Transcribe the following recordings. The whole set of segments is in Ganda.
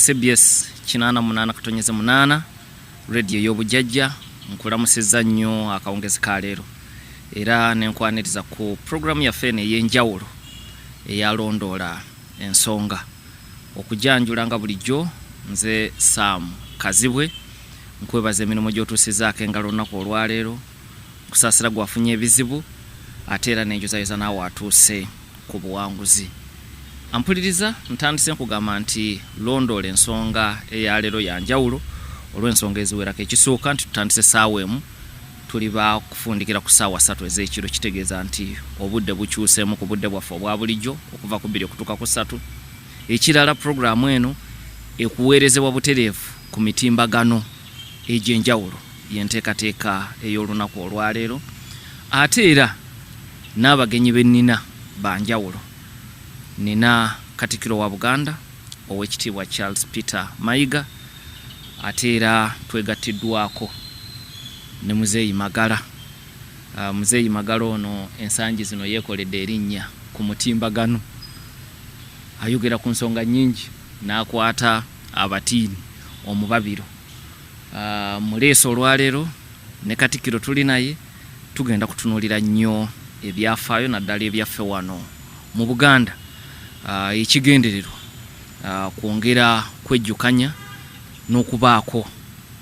CBS 88.8 radio y'obujjajja nkulamusizza nnyo akawungezi ka leero era nenkwaniriza ku programu yaffe ey'enjawulo eyalondoola ensonga okujanjula nga bulijjo. Nze Sam Kazibwe nkwebaza emirimu gy'otuusizaako engalo olunaku olwaleero kusaasira gwafunye ebizibu ate era n'enjozayoza naawe atuuse ku buwanguzi. Ampuliriza ntandise nkugamba nti londoola ensonga eyaleero ya njawulo olw'ensonga eziwerako. Ekisooka nti tutandise ssaawa emu tuliba kufundikira ku ssaawa 3 ez'ekiro, kitegeeza nti obudde bukyuseemu ku budde bwaffe obwa bulijjo okuva ku 2 okutuuka ku 3. Ekirala programu eno ekuweerezebwa butereevu ku mitimbagano egy'enjawulo y'enteekateeka ey'olunaku olwaleero ate era n'abagenyi bennina banjawulo. Nina Katikkiro wa Buganda Oweekitiibwa Charles Peter Mayiga ate era twegattiddwako ne Muzeeyi Magala. Muzeeyi Magala ono ensangi zino yeekoledde erinnya ku mutimbagano, ayogera ku nsonga nnyingi n'akwata abatiini omubabiro. Muleeso olwaleero ne Katikkiro tuli naye tugenda kutunuulira nnyo ebyafaayo naddala ebyaffe wano mu Buganda. Ekigendererwa kwongera kwejjukanya n'okubaako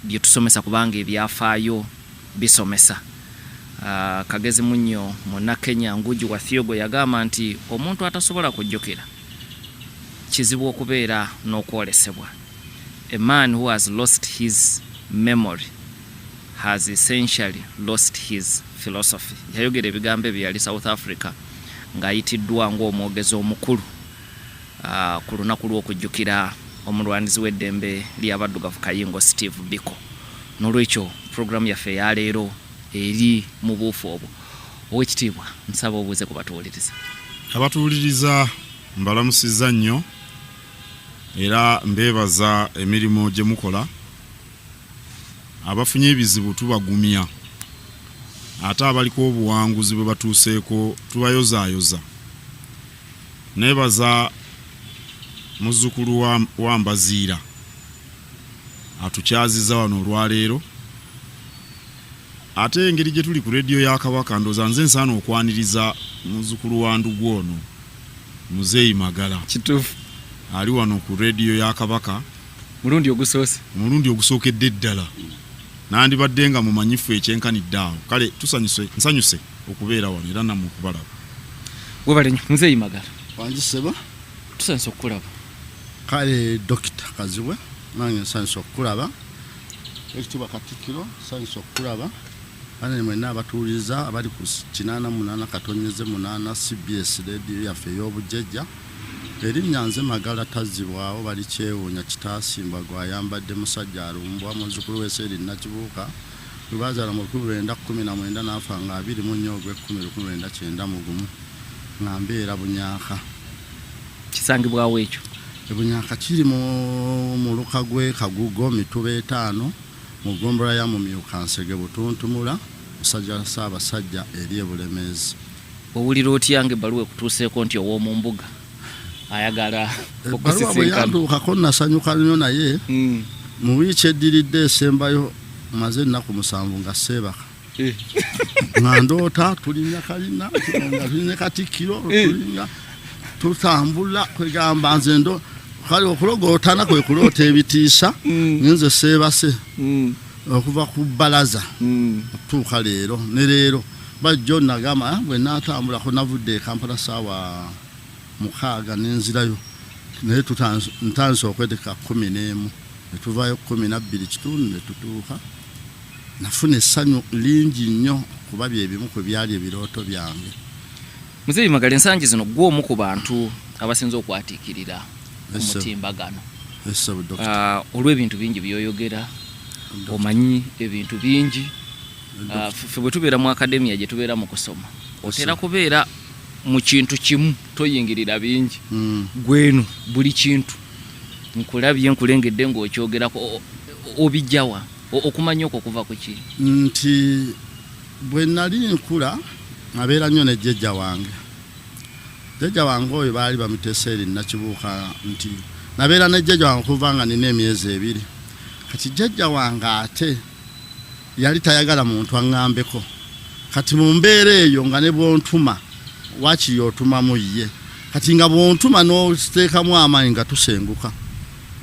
bye tusomesa kubanga ebyafaayo bisomesa. Kagezi munnyo Munnakenya Ngugi wa Thiogo yagamba nti omuntu atasobola kujjukira kizibu okubeera n'okwolesebwa. A man who has lost his memory has essentially lost his philosophy. Yayogera ebigambo ebyo yali South Africa ng'ayitiddwa ng'omwogezi omukulu ku lunaku lw'okujjukira omulwanizi w'eddembe ly'abaddugavu Kayingo Steve Biko. N'olwekyo programu yaffe ya leero eri mu buufu obwo. Oweekitiibwa nsaba obuuze ku batuwuliriza. Abatuwuliriza mbalamusizza nnyo era mbeebaza emirimu gye mukola. Abafunye ebizibu tubagumya ate abaliko obuwanguzi bwe batuuseeko tubayozaayoza. Neebaza muzzukulu wa Mbaziira atukyaziza wano olwaleero ate engeri gye tuli ku rediyo ya Kabaka ndooza nze nsaana okwaniriza muzzukulu wa Ndugu ono Muzeeyi Magala. Kituufu ali wano ku rediyo ya Kabaka mulundi ogusookedde ddala nandibadde nga mumanyifu ekyenkanidde awo. Kale nsanyuse okubeera wano era nammwe okubalaba. Webale nnyo Muzeeyi Magala. Wanjiseba tusanyusa okukulaba. Kale Dokita Kazibwe nange nsanyusa okukulaba. Ekitiibwa Katikkiro nsanyusa okukulaba. Bane mwenna abatuwuliriza abali ku 88.8 CBS radio yaffe ey'obujjajja. Erinnya nze Magala tazzibwawo bali kyewuunya kitaasimba gwayambadde musajja alumbwa muzzukulu w'Eseeri Nakibuuka gwe baazaala mu 1919 n'afa nga 24 Ogw'Ekumi 1991 nga mbeera Bunyaaka. Kisangibwawo ekyo? Bunyaaka kiri mu Lukagwe Kagugo Mituba 5 mu ggombolola ya Mumyuka Nsege Butuntumula musajja Ssaabasajja eri Bulemeezi. Owulira otya ng'ebbaluwa ekutuuseeko nti ow'omu mbuga ayagala okusisinkana? Bwe yanduukako nasanyuka nnyo naye mu wiiki eddiridde esembayo maze ennaku 7 nga Seebaka nga ndoota tulinnya Kalina nga tulinnya Katikkiro tulinnya tutambula kwegamba nze ndo kale okulogootana kwe kuloota ebitiisa nze Seebase okuva ku bbalaza okutuuka leero ne leero bajjo nagamba bwe naatambulako navudde e Kampala ssaawa 6 n'enzirayo naye ntandise okweteka 11 ne tuvaayo 12 kitundu ne tutuuka. Nafuna essanyu lingi nnyo kuba bye bimu ku byali ebirooto byange. Muzeeyi Magala, ensangi zino gw'omu ku bantu abasinze okwatiikirira ku mutimbagano. Olw'ebintu bingi byoyogera, omanyi ebintu bingi. Ffe bwe tubeera mu akademiya gye tubeera mu kusoma otera kubeera mu kintu kimu toyingirira bingi. Gwenu buli kintu nkulabye nkulengedde ng'okyogerako obijjawa okumanya okwo kuva ku ki? Nti bwe nali nkula abeera nnyo ne jjajja wange. Jjajja wange oyo baali bamuteesa eri Nakibuuka nti nabeera ne jjajja wange okuva nga nina emyezi 2 kati jjajja wange ate yali tayagala muntu aŋŋambeko kati mu mbeera eyo nga ne bwontuma wakiri otumamu ye kati nga bwontuma n'oteekamu amaanyi nga tusenguka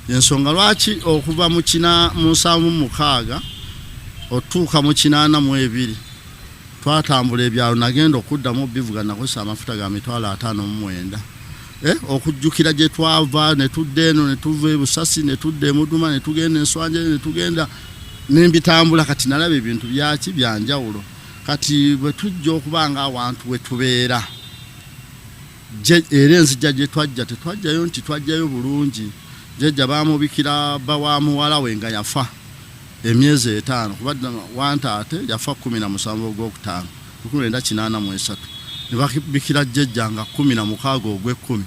ensonga lwaki okuva mu 76 otuuka mu 82 twatambula ebyalo nagenda okuddamu bivuga nakozesa amafuta ga 59 okujjukira gye twava ne tudda eno ne tuva e Busasi ne tudda e Muduma ne tugenda Enswanje ne tugenda nembitambula kati nalaba ebintu byaki byanjawulo kati bwe tujja okuba nga awantu we tubeera era enzija gye twajja tetwajjayo nti twajjayo bulungi jjajja baamubikira bba wa muwala we nga yafa emyezi 5 kubadde wantaate yafa 17 ogwokutaano 1983 ne babikira jjajja nga 16 ogw'ekkumi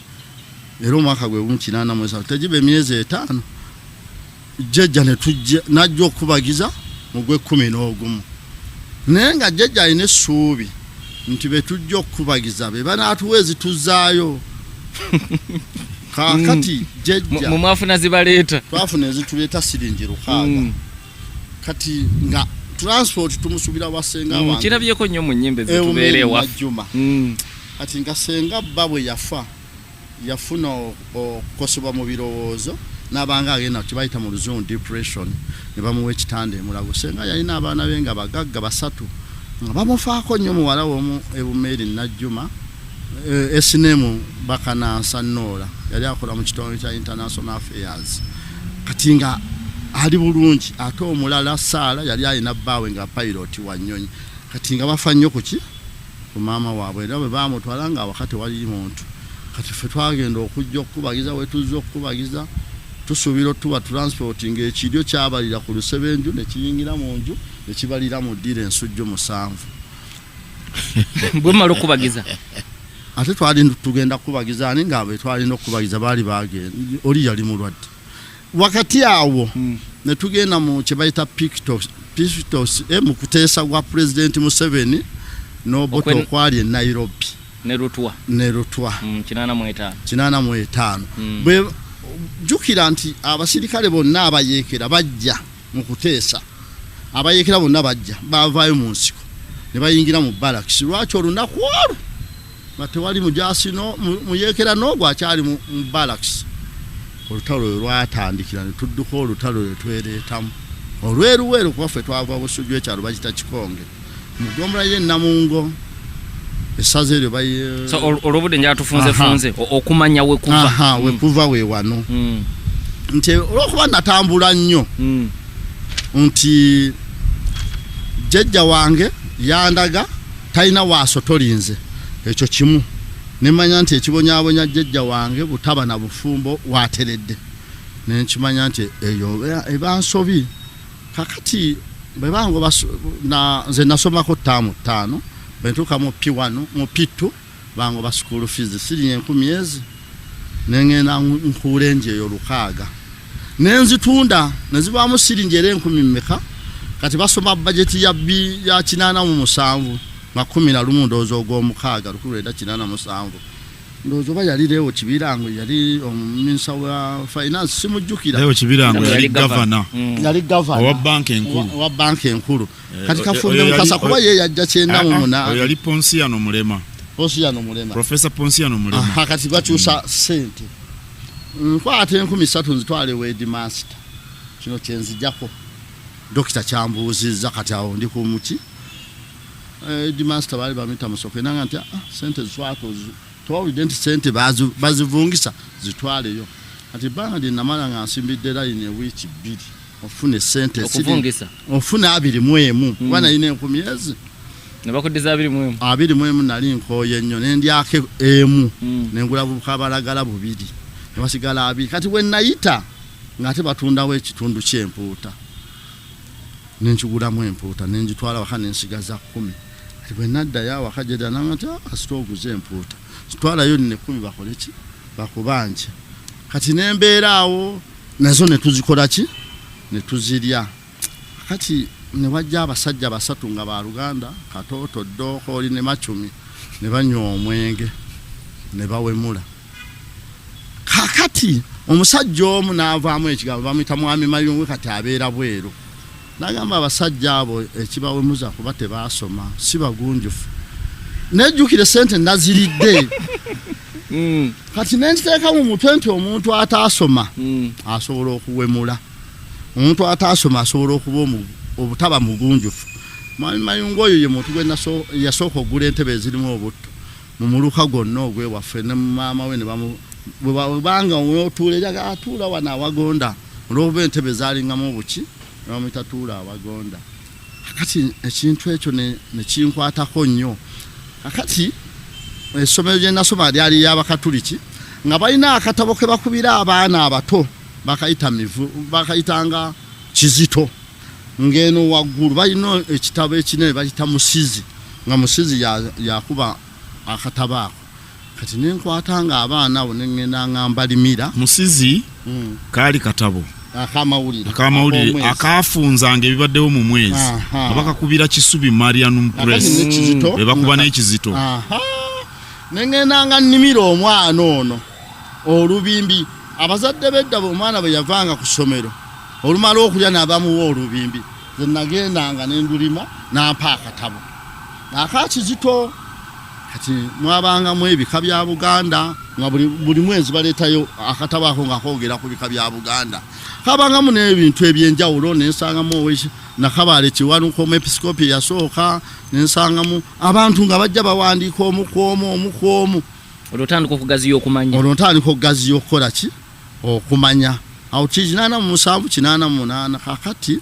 era omwaka gwe 1983 tegiba emyezi 5 jjajja ne tujja najja okubagiza mu gw'ekkumi naye nga jjajja alina essuubi nti be tujja okubagiza be banaatuwezi tuzaayo kakati jjajja mu mwafuna zibaleeta twafuna ezituleeta siringi 6 kati nga transport tumusubira wasenga wange kirabyeko nnyo mu nnyimbe zitubeerewa kati nga senga babwe yafa yafuna okukosebwa mu birowoozo n'abanga agenda kibayita mu luzungu depression ne bamuwa ekitanda emulago senga yalina abaana be nga bagagga 3 nga bamufaako nnyo muwala w'omu Ebumeeri Najjuma esinemu Bakanansa Noola yali akola mu kitongole kya International Affairs kati nga ali bulungi ate omulala Saala yali alina bbaawe nga pilot wa nnyonyi kati nga bafa nnyo ku maama waabwe era bwe baamutwala nga wakati wali muntu kati ffe twagenda okujja okubagiza we tuzza okubagiza tusuubira tuba transporting ekiryo kyabalira ku lusebenju ne kiyingira mu nju ne kibalira mu ddira ensujju 7 bwe mala okubagiza ate twali tugenda kubagiza ani nga bwe twalina okubagiza baali bagenda oli yali mulwadde wakati awo ne tugenda mu kyebayita pictos mu kuteesa gwa President Museveni n'oboto okwali e Nairobi ne Rutwa 85 bwe jukira nti abasirikale bonna abayeekera bajja mu kuteesa abayeekera bonna bajja bavaayo mu nsiko ne bayingira mu barracks lwaki olunaku olwo nga tewali mujaasi muyeekera n'ogwo akyali mu barracks olutalo lwatandikira ne tudduka olutalo lwe twereetamu olweruweru kuba ffe twava busujju ekyalo bagita Kikonge mu ggombolola y'e Namungo essaza eryo so olwobudde njatufunze okumanya we kuva we kuva we wano nti olwokuba natambula nnyo nti jjajja wange yandaga talina waaso tolinze ekyo kimu nemanya nti ekibonyaabonya jjajja wange butaba na bufumbo wateredde nenkimanya nti eyo eba nsobi kakati bwe bango nze nasomako ttaamu 5 bentuuka mu P1 mu P2 bango ba school fees siri 10,000 nengenda nkuula enje eyo 6 nenzitunda nezibaamu siringi era 10,000 kati basoma budget ya 87 nga 11 ndowooza ogw'omukaaga 1987 ndowooza oba yali Leo Kibirango yali omuminisa wa finance simujjukira Leo Kibirango yali governor wa banki enkulu kati Kafumbe Mukasa kuba ye yajja 98 yali Ponsiano Mulema Professor Ponsiano Mulema kati bakyusa sente nkwate 13 nzitwale we headmaster kino kyenzijjako Dr. Kyambuuzizza kati awo ndi ku muki headmaster bali bamita Musoke nanga nti sente zitwako twawulidde nti sente bazivungisa zitwaleyo kati bandi namala nga nsimbidde line ewiiki 2 ofune sente okuvungisa ofune 21 bwana ine 10,000 ne bakuddiza 21 nali nkooye nnyo nendyako emu nengula bukabalagala 2 ne basigala 2 kati we nayita ng'ate batundawo ekitundu ky'empuuta nenkigulamu empuuta nenjitwala waka nensigaza 10 kati bwe naddayo awaka jjajja nanga nti asitooguza empuuta sitwalayo ne 10 bakole ki bakubanje kati nembeera awo nazo ne tuzikola ki ne tuzirya kati ne wajja abasajja 3 nga ba Luganda Katooto Ddooko oli ne Machumi ne banywa omwenge ne bawemula kakati omusajja omu n'avaamu ekigambo bamuyita mwami Mayungwe kati abeera bweru n'agamba abasajja abo ekibawemuza kuba tebaasoma si bagunjufu nejjukire sente naziridde kati nenziteeka mu mutwe nti omuntu ataasoma asobola okuwemula omuntu ataasoma asobola okuba obutaba mugunjufu mwami Mayungwe oyo ye muntu gwe yasooka ogula entebe ezirimu obutto mu muluka gwonna ogwewaffe ne maama we ne bwebanga otuula ejaga atuula wana awagonda olw'okuba entebe zaalingamu obuki ne bamuyita tuula awagonda kakati ekintu ekyo ne kinkwatako nnyo kakati essomero gye nasoma lyali ly'Abakatuliki nga balina akatabo ke bakubira abaana abato bakayitanga Kizito ng'eno waggulu balina ekitabo ekinene bayita Musizi nga Musizi yakuba akatabo ako kati nenkwatanga abaana abo nengenda ngamba limira Musizi kaali katabo akamawulire akafunzanga ebibaddewo mu mwezi abakakubira Kisubi Marianum Press bakuba n'Ekizito nengenda nga nnimira omwana ono olubimbi abazadde beddabo omwana bwe yavanga ku ssomero olumala okulya n'abamuwa olubimbi ze nagendanga n'endulima n'ampa akatabo akakizito kati mwabangamu ebika bya Buganda nga buli mwezi baleetayo akatabo ako nga koogera ku bika bya Buganda kabangamu n'ebintu ebyenjawulo nensangamu Nakabaale Kiwanuka Omuepiskopi yasooka nensangamu abantu nga bajja bawandiika omukwomu olwotandika okugaziya okukola ki okumanya awo 87 kakati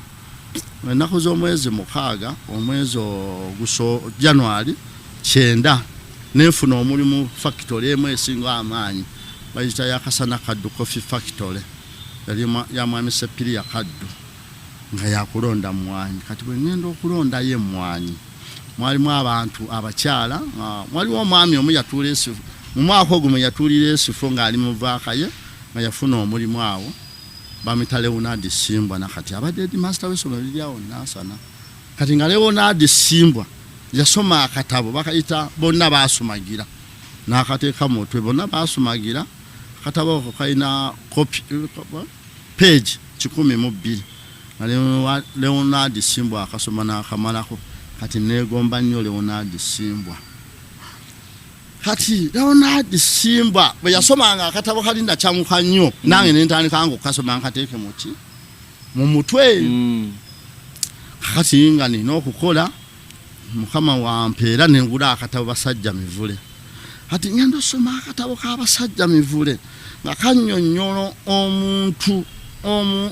ennaku z'omwezi 6 omwezi January 9 nefuna omulimu factory emu esinga amaanyi bayita yakasana Kaddu Coffee Factory yali ya mwami Sepiria Kaddu nga yakulonda mwanyi kati bwe ngenda okulonda ye mwanyi mwalimu abantu abakyala mwaliwo omwami omu yatuula esifu mu mwaka ogwo yatuulira esifu ng'ali mu vaaka ye nga yafuna omulimu awo bamita Leonard Simbwa nakati abadde headmaster w'essomero liryawo Nansana kati nga Leonard Simbwa yasoma akatabo bakayita bonna basumagira n'akateeka mutwe bonna basumagira akatabo ako kalina page 12 Leonard Simbwa akasoma n'akamalako kati neegomba nnyo Leonard Simbwa kati Leonard Simbwa bwe yasomanga akatabo kalinda kyamuka nnyo nange nentandika nga okukasoma nkateeke mu mutwe kati nga nina okukola Mukama wampeera nengula akatabo Basajja Mivule kati ngenda osoma akatabo k'Abasajja Mivule nga kannyonnyola omuntu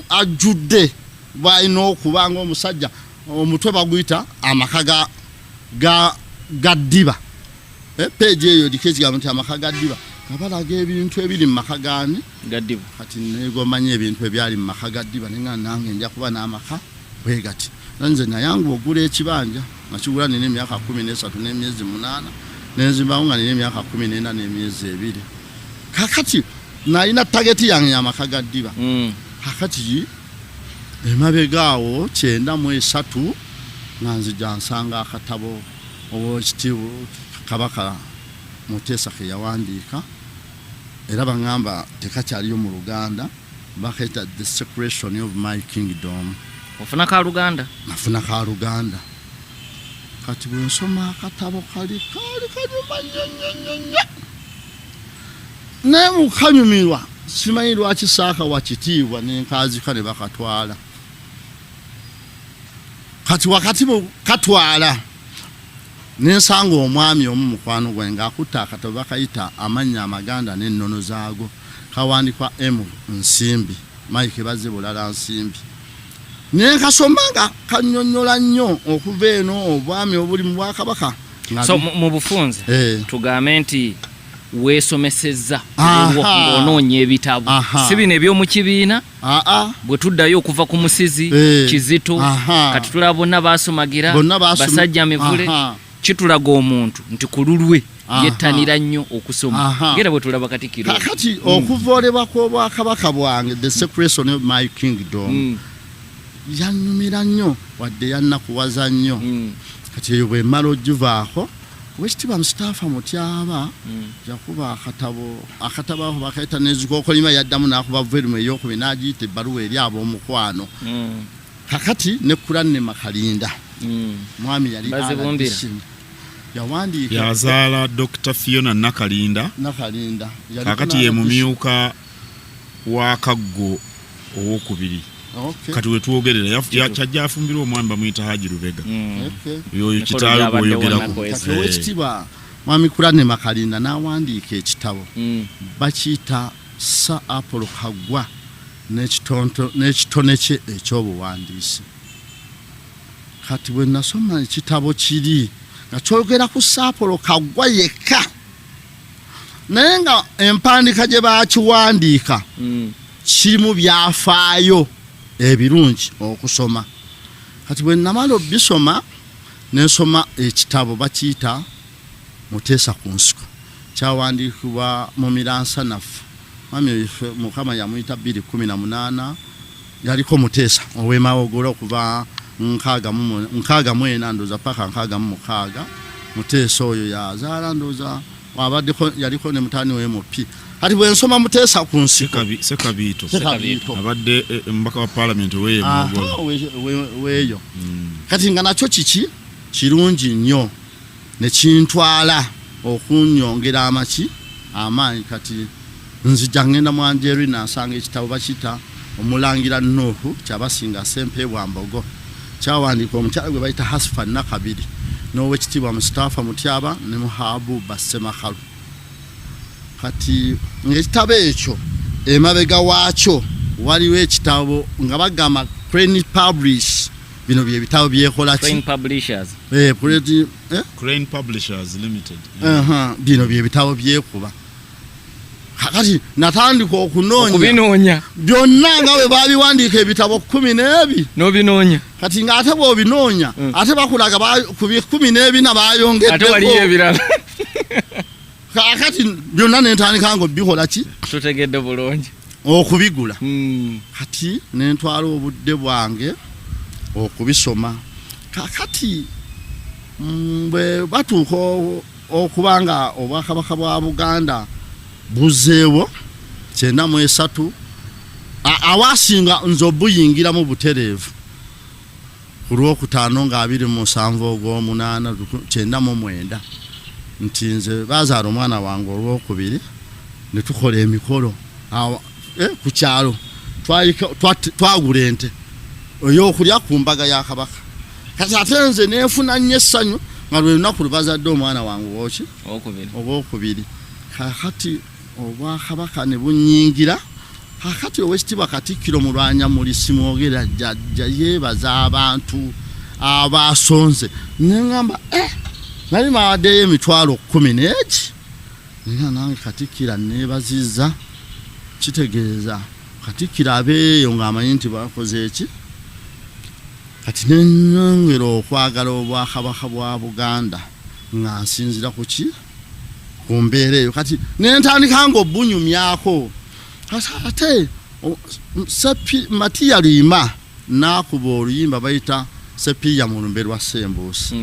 ajjudde balina okuba ng'omusajja omutwe baguyita amaka ga ddiba peegi eyo liko ekigambo nti amaka ga ddiba nga balaga ebintu ebiri mu maka gaani gaddiba kati negomanya ebintu ebyali mu maka ga ddiba nenga nange nja kuba n'amaka bwe gati nze nayangu ogula ekibanja nakigula nina emyaka 13 n'emyezi 8 nenzimbawo nga nina emyaka 14 n'emyezi 2 kakati nalina tageti yange y'amaka ga ddiba kakati emabegaawo 93 nga nzija nsanga akatabo Oweekitiibwa Kabaka Mutesa ke yawandiika era bangamba tekakyaliyo mu Luganda bakayita The Secretion of My Kingdom. Ofuna ka Luganda? Nafuna ka Luganda. Kati bwe nsoma akatabo kali ne mukanyumirwa simanyi lwaki Saaka wakitiibwa n'enkaazika ne bakatwala. Kati wakati katwala nensanga omwami omu mukwano gwe ng'akutta akatabo bakayita amannya amaganda n'ennono zaago kawandikwa M Nsimbi Mike Bazze Bulala Nsimbi nenkasomanga kannyonnyola nnyo okuva eno obwami obuli mu Bwakabaka. So mu bufunze tugambe nti weesomesezza ng'onoonya ebitabo si bino eby'omu kibiina bwe tuddayo okuva ku Musizi Kizito kati tulaba bonna baasomagira Basajja Mivule kitulaga omuntu nti ku lulwe yettanira nnyo okusoma ngera bwe tulaba Katikkiro kati okuvoolebwa kw'Obwakabaka bwange The Secretion of My Kingdom yanyumira nnyo wadde yannakuwaza nnyo kati eyo bwe mmala ogivaako Wekitiibwa Mustapha Mutyaba yakuba akatabo bakaita nezikokolima yaddamu n'akuba volume ey'okubiri n'agiyita ebbaluwa eri ab'omukwano kakati ne Kuranne Makalinda mwami yali yawandiika yazaala Dr. Fiona Nakalinda kakati ye mumyuka wa Kaggo owokubiri. Kati wetwogerera kyajja afumbirwa omwami bamuyita Haji Lubega yoyo kitaawe bwoyogerako. Wekitiibwa mwami Kuranne Makalinda n'awandiika ekitabo bakiyita Sir Apollo Kaggwa n'ekitone kye ekyobuwandiisi. Kati bwe nasoma ekitabo kiri nga kyogera ku Sir Apollo Kaggwa yekka naye nga empandiika gye baakiwandiika kirimu byafaayo ebirungi okusoma. Kati bwe namala obisoma nensoma ekitabo bakiyita Muteesa ku nsiko kyawandiikibwa mu Miransanafu mwami Mukama yamuyita 2018 yaliko Muteesa ow'Emawogolo okuva 64 ndoza paka 66. Muteesa oyo yazaala ndoza wabaddeko yaliko ne mutani we mupi. Kati bwe nsoma Muteesa ku nsiko Sekabiito abadde mbaka wa parliament weyo kati nga nakyo kiki kirungi nnyo ne kintwala okunyongera amaanyi. Kati nzija ngenda mu Angelina asanga ekitabo bakita Omulangira Nuhu kyabasinga Sempebwa Mbogo kyawandiika omukyala gwe bayita Hasfan Nakabiri n'Owekitiibwa Mustapha Mutyaba ne Muhabu Basemakalu. Kati ng'ekitabo ekyo emabega waakyo waliwo ekitabo nga bagamba Crane Publish. Bino bye bitabo byekola ki? Crane Publishers. Crane Publishers Limited. Bino bye bitabo byekuba. Kati natandika okunoonya byonna nga bwe baabiwandiika ebitabo 12 n'obinoonya. Kati ng'ate bw'obinoonya ate bakulaga ku 12 baayongeddeko ate waliyo ebirala. Kati byonna nentandika nga bikola ki? Tutegedde bulungi okubigula. Kati nentwala obudde bwange okubisoma. Kakati bwe batuuka okubanga Obwakabaka bwa Buganda buzeewo 93 awasinga nze obuyingiramu butereevu ku Lwokutaano nga 27 ogw'omunaana 99 nti nze bazaala omwana wange olwokubiri ne tukola emikolo ku kyalo twagula ente ey'okulya ku mbaga ya Kabaka. Kati ate nze neefuna nnyo essanyu nga lwe lunaku lubazadde omwana wange ogwokubiri. Kakati Obwakabaka ne bunyingira. Kakati Owekitiibwa Katikkiro Mulwannyammuli Simwogera jjajja yeebaza abantu abasonze neŋŋamba nali mawaddeyo emitwalo 10 nina nange Katikkiro neebazizza kitegeeza Katikkiro abeeyo ng'amanyi nti bakoze eki. Kati nenyongera okwagala Obwakabaka bwa Buganda nga nsinzira ku ki ku mbeera eyo. Kati nentandika nga obunyumyako. Ate Matiya Luyima n'akuba oluyimba bayita Sepiya mu lumbe lwa Sembuusi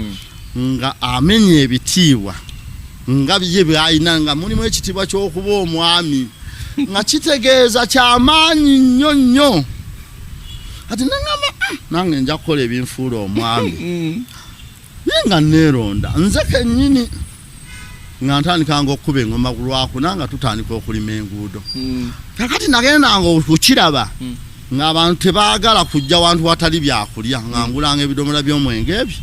nga amenya ebitiibwa nga bye byayina nga mulimu ekitiibwa ky'okuba omwami nga kitegeeza kyamaanyi nnyo nnyo. Kati nengamba nange nja kukola ebinfuula omwami nga neeronda nze kennyini nga ntandikanga okuba engoma ku Lwakuna nga tutandika okulima enguudo. Kakati nagendanga okukiraba ng'abantu tebaagala kujja wantu watali byakulya nga ngulanga ebidomola by'omwenge ebyo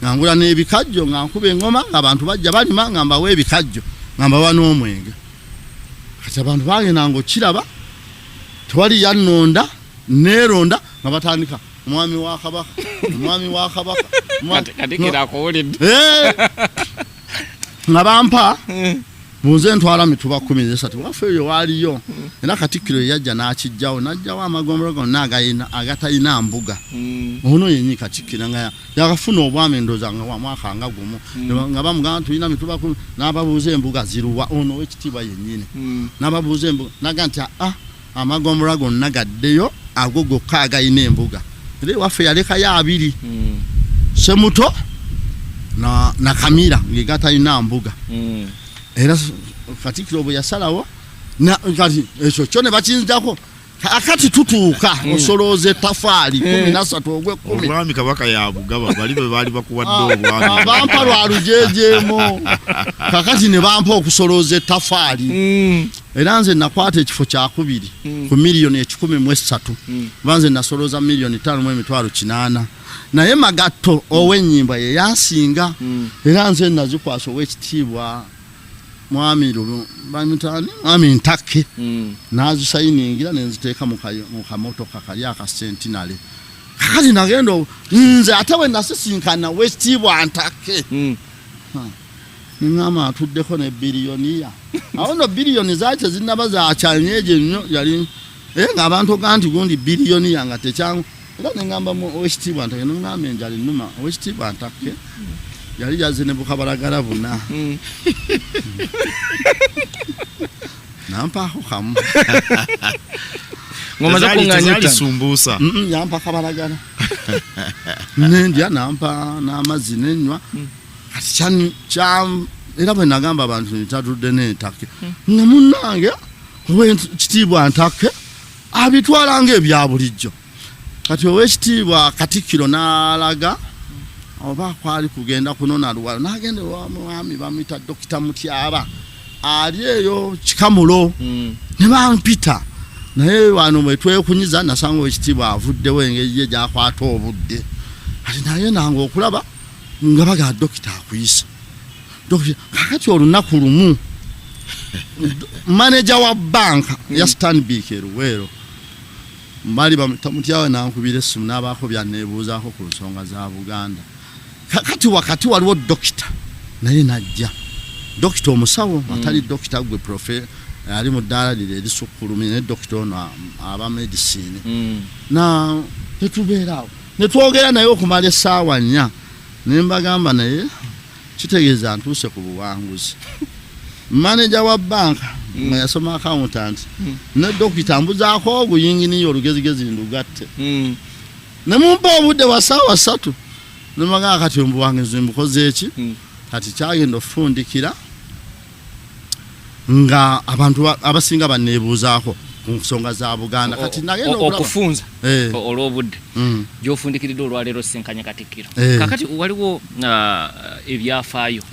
nga ngula n'ebikajjo nga nkuba engoma ng'abantu bajja balima nga mbawa ebikajjo nga mbawa n'omwenge. Kati abantu bagendanga okukiraba tewali yannonda neeronda nga batandika omwami wa Kabaka Katikkiro akuwulidde nga bampa bunze ntwala mituba 13 waffe eyo waaliyo era Katikkiro yajja n'akijjawo n'ajjawo amagombologo agatayina mbuga. Ono yenyi Katikkiro nga yakafuna obwami ndoza nga wa mwaka nga gumu nga bamugamba tulina mituba 10 n'ababuuza embuga ziruwa. Ono Owekitiibwa yennyini n'ababuuza embuga naga nti amagombologo gonna gaddeyo ago gokka agayina embuga. Era waffe yalekayo 2 Semuto na kamira ngegata ina mbuga era Katikkiro bwe yasalawo na kati ekyo kyone bakinzako akati tutuuka osoloze tafaali 13 ogwe 10 Omwami Kabaka yabugaba bali be bali bakuwadde obwami bampa lwalujejeemo kakati ne bampa okusoloza tafaali era nze nakwata ekifo kyakubiri ku miliyoni 13 banze nasoloza miliyoni 5.8 naye Magatto ow'ennyimba ye yansinga era nze nazikwasa ow'ekitiibwa mwami Ntakke nazisayiningira nenziteeka mu kamotoka kali aka Centenary kakati nagenda nze ate we nasisinkana w'ekitiibwa Ntakke ningama atuddeko ne biliyoniya awo no biliyoni zaakye zinaba zakyanyeje nnyo yali ng'abantu ganti gundi biliyoniya nga tekyangu era nengamba ow'ekitiibwa Ntakke ningamba enjala ennuma ow'ekitiibwa Ntakke yali yaze ne bukabalagala buna nampako kamu ngoma za kunganyuta sumbusa yampa kabalagala nendya nampa n'amazzi nenywa kati era bwe nagamba abantu ntatudde n'Entakke nga munnange ow'ekitiibwa Ntakke abitwalanga ebya bulijjo kati ow'ekitiibwa Katikkiro n'alaga oba kwali kugenda kunona luwalo nagende wa mwami bamita Dr. Mutyaba ali eyo Kikamulo ne bampita naye wano mwe twekunyiza nasanga ow'ekitiibwa avuddewo engeri ye gyakwata obudde ati naye nange okulaba nga baga dokita akuyisa kakati olunaku lumu manager wa banka ya Stanbic Luweero mbali bamita Mutyaba nankubira essimu n'abaako byanneebuuzaako ku nsonga za Buganda kakati wakati waliwo dokita naye najja dokita omusawo atali dokita gwe profe ali mu ddaala lire erisukkulumi ne dokita ono aba medicine na tetubeeraawo ne twogera naye okumala essaawa 4 ne mbagamba naye kitegeeza ntuuse ku buwanguzi manager wa banka nga yasoma accountant ne dokita mbuzaako obuyinginiyo olugezigezi ndugatte ne mumpa obudde wa ssaawa 3 nemaga kati mbuwange nzimbukoze eki kati kyagenda ofundikira nga abantu abasinga banneebuuzaako ku nsonga za Buganda kati nagenda okufunza olw'obudde gy'ofundikiridde olwaleero sinkanya Katikkiro kakati waliwo ebyafaayo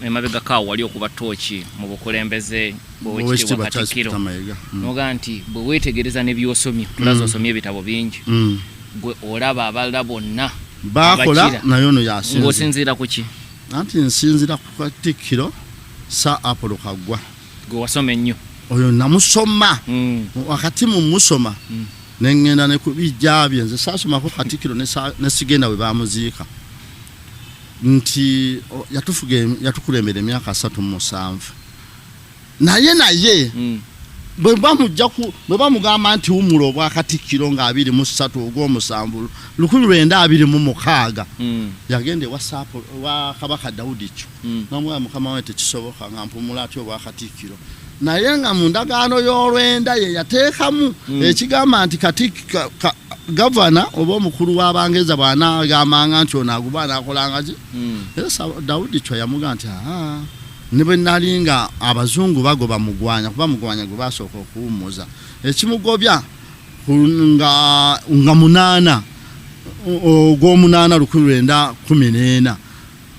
emabega kaawo wali okuba tooki mu bukulembeze bw'owekitiibwa Katikkiro noga nti bwe weetegereza ne by'osomye tulaza osomye ebitabo bingi gwe olaba abalala bonna bakola nayo no yasinze ngosinzira kuki anti nsinzira ku Katikkiro sa Apollo Kaggwa gwe wasoma ennyo oyo namusoma wakati mu musoma nengenda ne kubijjabye nze saasoma ko Katikkiro ne sigenda we bamuziika nti yatukulembera emyaka 37 naye bwe bamugamba nti umulo bwa Katikkiro nga 23 ogw'omusanvu 1926 yagende WhatsApp wa Kabaka Daudi Chwa namwe mukama we tekisoboka nga mpumula atyo bwa Katikkiro naye nga mu ndagaano y'olwenda ye yateekamu ekigamba nti Katikkiro gavana oba omukulu w'Abangeza bw'anaagambanga nti ono agubana akolanga ki era Daudi Chwa yamuga nti ne bwe nalinga abazungu bagoba mugwanya kuba mugwanya gwe basooka okuwummuza ekimugobya nga 8 ogw'omunaana 1914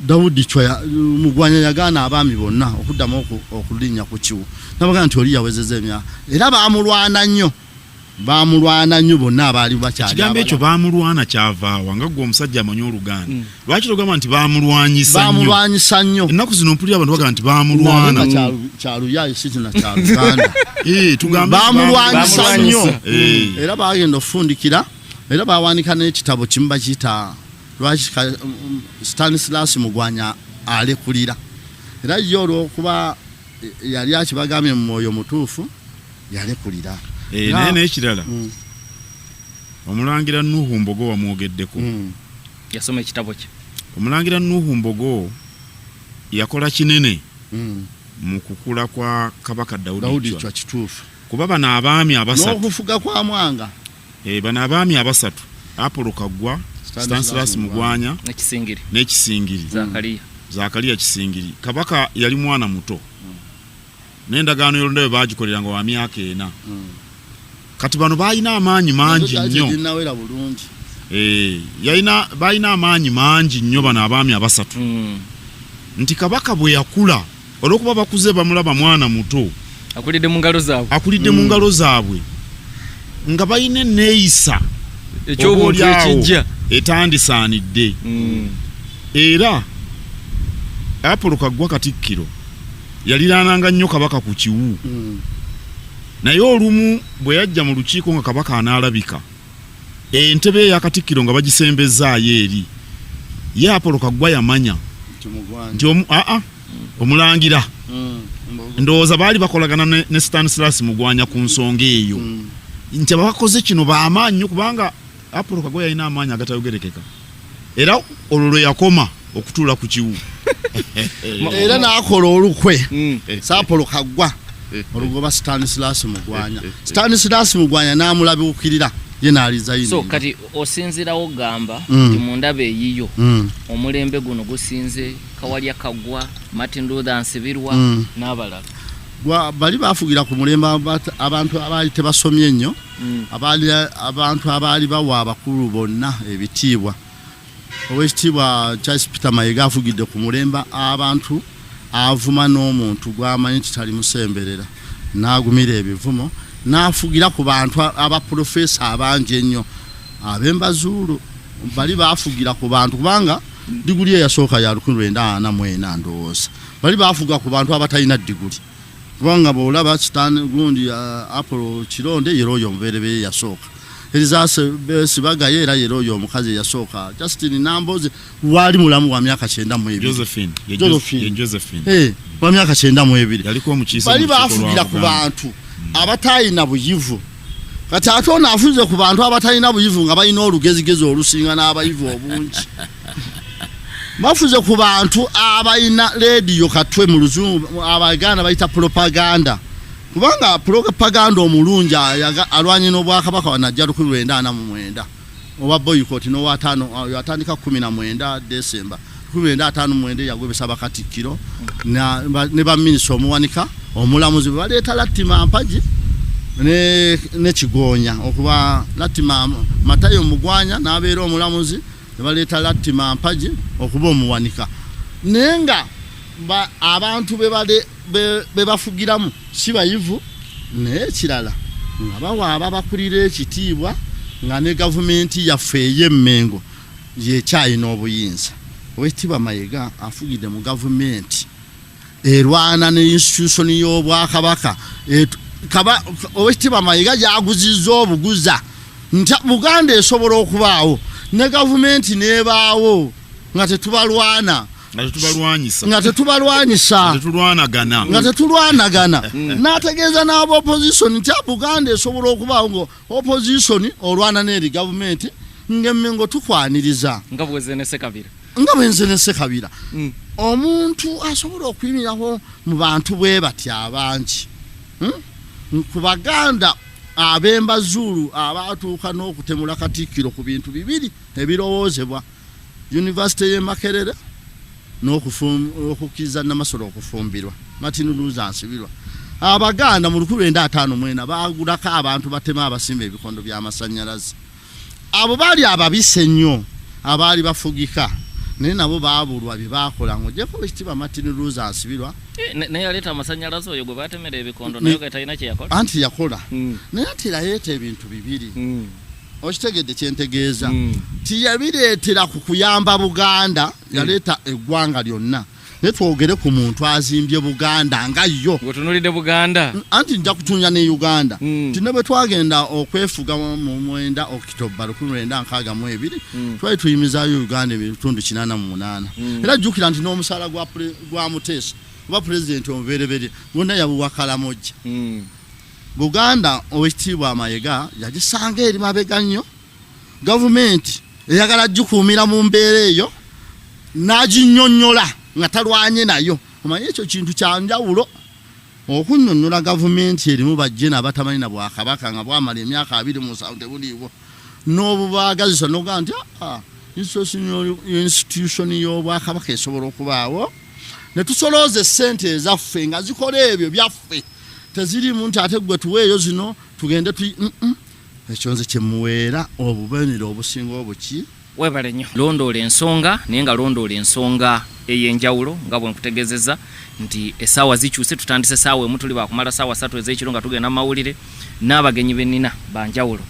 Daudi Chwa mugwanya yagaana abaami bonna okuddamu okulinnya ku kiwu nabaga nti oli yawezeza emyaka era baamulwana nnyo bonna abaali bakyali kigambo ekyo baamulwana kyavaawa nga gwe omusajja amanyi Oluganda lwaki togamba nti baamulwanyisa nnyo ennaku zino mpulira abantu bagamba nti baamulwana kyaluyayi sitina kyaluganda tugambe baamulwanyisa nnyo era bagenda okufundikira era bawanika n'ekitabo kimu bakiyita lwaki Stanislas Mugwanya alekulira era yo olw'okuba yali akibagambye mu mwoyo mutuufu yalekulira naye n'ekirala omulangira Nuhu Mbogo wamwogeddeko yasoma ekitabo kye omulangira Nuhu Mbogo yakola kinene mu kukula kwa Kabaka Daudi Chwa kituufu kuba bano abaami abasatu n'okufuga kwa Mwanga bano abaami abasatu Apollo Kaggwa Stanislas Mugwanya n'ekisingiri Zakaria Kisingiri kabaka yali mwana muto n'endagaano y'olondayo baagikolera nga wa myaka 4 kati bano balina amaanyi mangi nnyo balina amaanyi mangi nnyo bano abaami abasatu nti kabaka bwe yakula olw'okuba bakuze bamulaba mwana muto akulidde mu ngalo zaabwe nga balina enneeyisa eky'obuntu ekijja etandisaanidde era Apollo Kaggwa Katikkiro yaliraananga nnyo kabaka ku kiwu naye olumu bwe yajja mu lukiiko nga kabaka anaalabika entebe ya Katikkiro nga bagisembezaayo eri ye Apollo Kaggwa yamanya nti omulangira ndowooza baali bakolagana ne Stanislas Mugwanya ku nsonga eyo nti abakoze kino b'amaanyi nnyo kubanga Apollo Kaggwa yalina amaanyi agatayogerekeka era olwo lwe yakoma okutuula ku kiwu era n'akola olukwe Apollo Kaggwa olugoba Stanislas Mugwanya n'amulabiwukirira ye n'alizayo so kati osinzirawo gamba nti mu ndaba eyiyo omulembe guno gusinze Kawalya Kaggwa Martin Luther Nsibirwa n'abalala bali bafugira ku mulembe abantu abaali tebasomye ennyo abantu abaali bawa abakulu bonna ebitiibwa Owekitiibwa Charles Peter Mayiga afugidde ku mulembe abantu avuma n'omuntu gw'amanyi titali musemberera n'agumira ebivumo n'afugira ku bantu abaprofesa abangi ennyo ab'Embazulu bali bafugira ku bantu kubanga diguli eyasooka ya 1944 ndowooza bali bafuga ku bantu abatalina diguli kubanga bw'olaba kitani gundi Apollo Kironde yero oyo omubereberye yasooka Elizase Sibagaye era yero oyo omukazi yasooka Justin Namboze wali mulamu wa myaka 92 Josephine wa myaka 92 yalikuwa mukiisa bali bafugira ku bantu abatayina buyivu kati ate ono afuze ku bantu abatalina buyivu nga balina olugezigezi olusinga n'abayivu obungi bafuze ku bantu abalina rediyo katwe mu luzungu Abaganda bayita propaganda kubanga propaganda omulungi alwanye n'Obwakabaka wanajja 1949 owa boycott n'owataano yatandika 19 December 1959 yagwebesa Bakatikkiro ne baminisita omuwanika omulamuzi baleeta Latima Mpagi ne Kigonya okuba Latima Matayo Mugwanya n'abeera omulamuzi ne baleeta Latima Mpagi okuba omuwanika nenga abantu be bafugiramu si bayivu n'ekirala nga bawa ababakulira ekitiibwa nga ne gavumenti yaffe ey'Emmengo yekyayina obuyinza Owekitiibwa Mayiga afugidde mu gavumenti erwana ne institution y'Obwakabaka Owekitiibwa Mayiga yaguzizza obuguza nti Buganda esobola okubaawo ne gavumenti n'ebaawo nga tetubalwana nga tetulwanagana n'ategeeza n'aba opposition nti Buganda esobola okubaawo ngo opposition olwana n'eri gavumenti ng'Emmengo tukwaniriza nga bwenzenese Kabira omuntu asobola okuyimiraho mu bantu bwe bati abangi ku Baganda ab'Embazulu abatuuka n'okutemula Katikkiro ku bintu bibiri ebirowoozebwa University y'e Makerere n'okukiriza Namasole okufumbirwa Martin Luther Nsibirwa Abaganda mu 1954 baagulako abantu batema abasimba ebikondo by'amasannyalaze abo baali ababise nnyo abaali bafugika naye nabo baabulwa bye baakola ng'ogyeko Owekitiibwa Martin Luther Nsibirwa naye yaleeta amasannyalaze oyo gwe baatemera ebikondo naye nga talina kye yakola anti yakola naye ati yaleeta ebintu bibiri okitegedde kyentegeeza tiyabireetera ku kuyamba Buganda yaleeta eggwanga lyonna naye twogere ku muntu azimbye Buganda nga yo otunulidde Buganda anti nja kutunya ne Uganda ti ne bwe twagenda okwefuga mu 9 October 1962 twali tuyimizaayo Uganda ebitundu 88 era jjukira nti n'omusaala gwa Muteesa oba pulezidenti omubereberye gonna yabuwa Kalamojja Buganda Owekitiibwa Mayiga yagisanga eri mabega nnyo gavumenti eyagala gikuumira mu mbeera eyo n'aginnyonnyola nga talwanye nayo omanyi ekyo kintu kya njawulo okunnyonnyola gavumenti erimu bajje n'abatamanyi na Bwakabaka nga bwamala emyaka 27 tebuliiwo n'obubaagazisa n'ogaa nti institution y'obwakabaka esobola okubaawo ne tusolooza essente ezaffe nga zikola ebyo byaffe tezirimu nti ate gwe tuweeyo zino tugende ekyo nze kyemuweera obubenero obusinga obuki webale nnyo londoola ensonga naye nga londoola ensonga ey'enjawulo nga bwe nkutegeezezza nti essaawa zikyuse tutandise essaawa emu tuli bakumala ssaawa 3 ez'ekiro nga tugenda mawulire n'abagenyi bennina banjawulo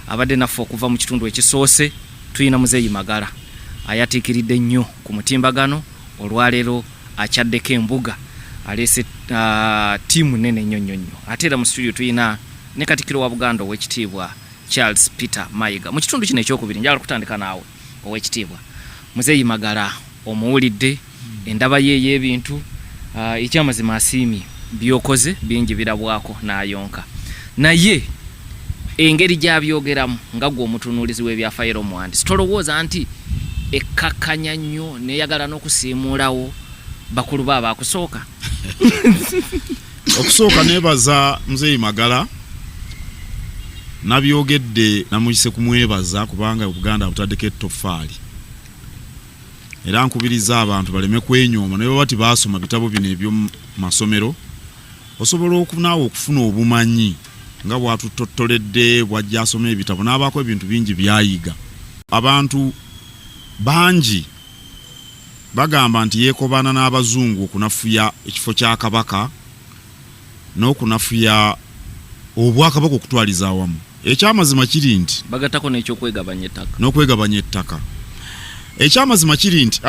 abadde naffe okuva mu kitundu ekisoose tuyina Muzeeyi Magala ayatiikiridde nnyo ku mutimbagano olwaleero akyaddeko embuga aleese ttiimu nene nnyo ate era mu studio tuyina ne Katikkiro wa Buganda ow'ekitiibwa Charles Peter Mayiga mu kitundu kino ekyokubiri njagala kutandika naawe ow'ekitiibwa Muzeeyi Magala omuwulidde endaba ye ey'ebintu ekyamazima asiimye byokoze bingi birabwako n'ayonka naye engeri gy'abyogeramu nga gwe omutunuulizi w'ebyafaayo omuwandiisi tolowooza nti ekkakanya nnyo neeyagala n'okusiimuulawo bakulu ba abakusooka okusooka neebaza Muzeeyi Magala nabyogedde namuyise kumwebaza kubanga Buganda butaddeko ettoffaali era nkubiriza abantu baleme kwenyooma naye bati baasoma bitabo bino eby'omu masomero osobola okunaawe okufuna obumanyi nga bwatutottoledde bwajja asoma ebitabo n'abaako ebintu bingi byayiga abantu bangi bagamba nti yeekobana n'abazungu okunafuya ekifo kya kabaka n'okunafuya obwakabaka okutwaliza awamu ekyamazima kiri nti bagatako n'ekyokwegabanya ettaka n'okwegabanya ettaka ekyamazima kiri nti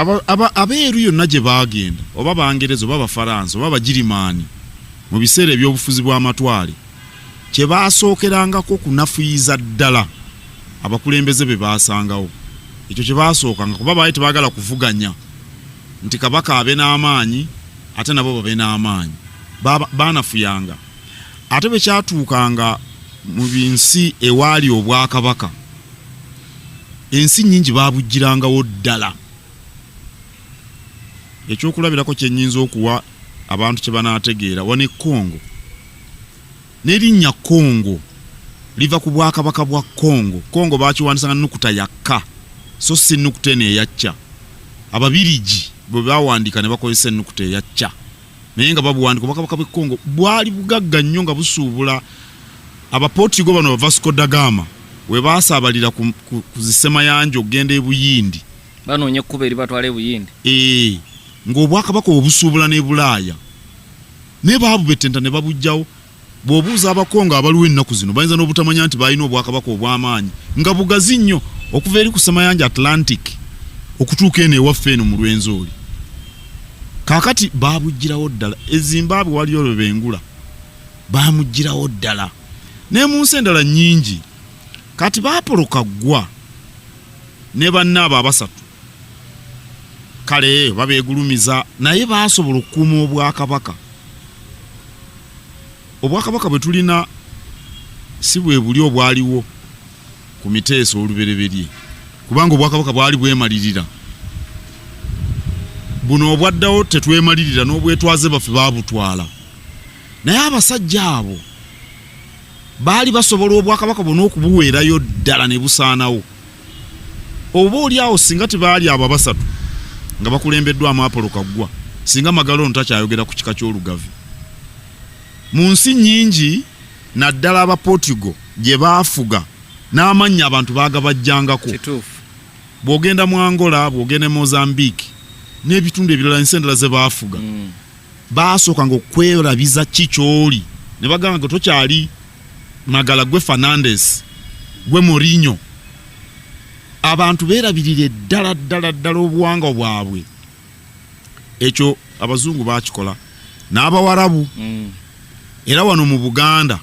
abeeru yonna gye baagenda oba Bangereza oba Bafaransa oba Bagirimaani mu biseera eby'obufuzi bw'amatwale kye baasookerangako kunafuyiza ddala abakulembeze be baasangawo ekyo kye baasookanga kuba baali tebaagala kuvuganya nti kabaka abe n'amaanyi ate nabo babe n'amaanyi baanafuyanga ate bwe kyatuukanga mu binsi ewaali obwakabaka ensi nnyingi baabujjirangawo ddala ekyokulabirako kye nnyinza okuwa abantu kye banaategeera wane Kongo n'erinnya Kongo liva ku bwakabaka bwa Kongo baakiwandisanga nnukuta ya K so si nnukuta eno eya C Ababirigi bwe baawandiika ne bakozesa ennukuta eya C naye nga babuwandika obwakabaka bw'e Kongo bwali bugagga nnyo nga busuubula Abaportugal bano Vasco da Gama we baasaabalira ku zisemayanja okugenda e Buyindi banoonya ekkuba eri batwala e Buyindi ng'obwakabaka obusuubula ne Bulaaya naye baabubetenta ne babujjawo bw'obuuza Abakongo abaliwo ennaku zino bayinza n'obutamanya nti balina obwakabaka obw'amaanyi nga bugazi nnyo okuva eri ku semayanja Atlantic okutuuka eno ewaffe eno mu Lwenzori kaakati baabujjirawo ddala eZimbabwe waliyo Lwebengula baamujjirawo ddala ne mu nsi endala nnyingi kati baapoloka ggwa ne bannaabo abasatu kale babeegulumiza naye baasobola okukuuma obwakabaka bwe tulina si bwe buli obwaliwo ku miteeso olubereberye kubanga obwakabaka bwali bwemalirira buno obwaddawo tetwemalirira n'obwetwaze baffe baabutwala naye abasajja abo baali basobola obwakabaka bwonna okubuweerayo ddala ne busaanawo oba oli awo singa tebaali abo abasatu nga bakulembeddwamu Apollo Kaggwa singa Magala ono takyayogera ku kika ky'Olugavi mu nsi nnyingi naddala Abaportugal gye baafuga n'amannya abantu baagabajjangako bw'ogenda mu Angola bw'ogenda e Mozambique n'ebitundu ebirala ensi endala ze baafuga baasookanga okwerabiza kikyoli ne bagamba nga tokyali Magala gwe Fernandes gwe Mourinho abantu beerabirire ddala obuwangwa bwabwe ekyo abazungu baakikola n'Abawarabu era wano mu Buganda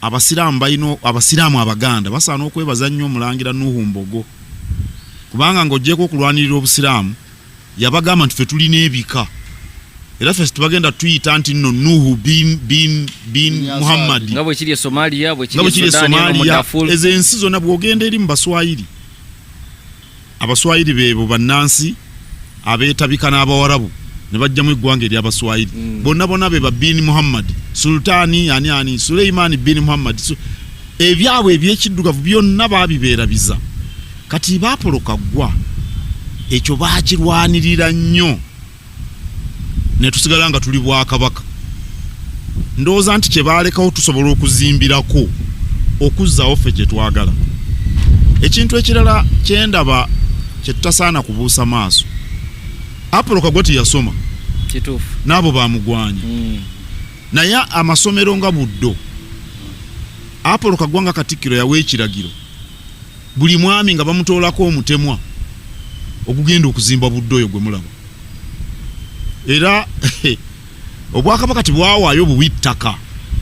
abasiraamu Abaganda basaana okwebaza nnyo Omulangira Nuhu Mbogo kubanga ng'oggyeko okulwanirira obusiraamu yabagamba nti ffe tulina ebika era ffe tubagenda tuyita nti nno Nuhu bin Muhammad nga bwe kiri e Somalia bwe kiri e Somalia ezo ensi zonna bw'ogenda eri mu Baswayiri Abaswayiri beebo bannansi abeetabika n'Abawarabu ne bajjamu eggwanga eri Abaswayiri bonna be ba bin Muhammad Sultani ani Suleiman bin Muhammad ebyabwe eby'ekiddugavu byonna baabibeerabiza kati Apollo Kaggwa ekyo baakirwanirira nnyo ne tusigala nga tuli Bwakabaka. Ndowooza nti kye baalekawo tusobola okuzimbirako okuzzaawo ffe kye twagala. Ekintu ekirala kye ndaba kye tutasaana kubuusa maaso, Apollo Kaggwa teyasoma kituufu n'abo baamugwanya. Naye amasomero nga Buddo, Apollo Kaggwa nga Katikkiro yawa ekiragiro buli mwami nga bamutoolako omutemwa okugenda okuzimba Buddo oyo gwe mulaba. Era Obwakabaka tibwawaayo buwi ttaka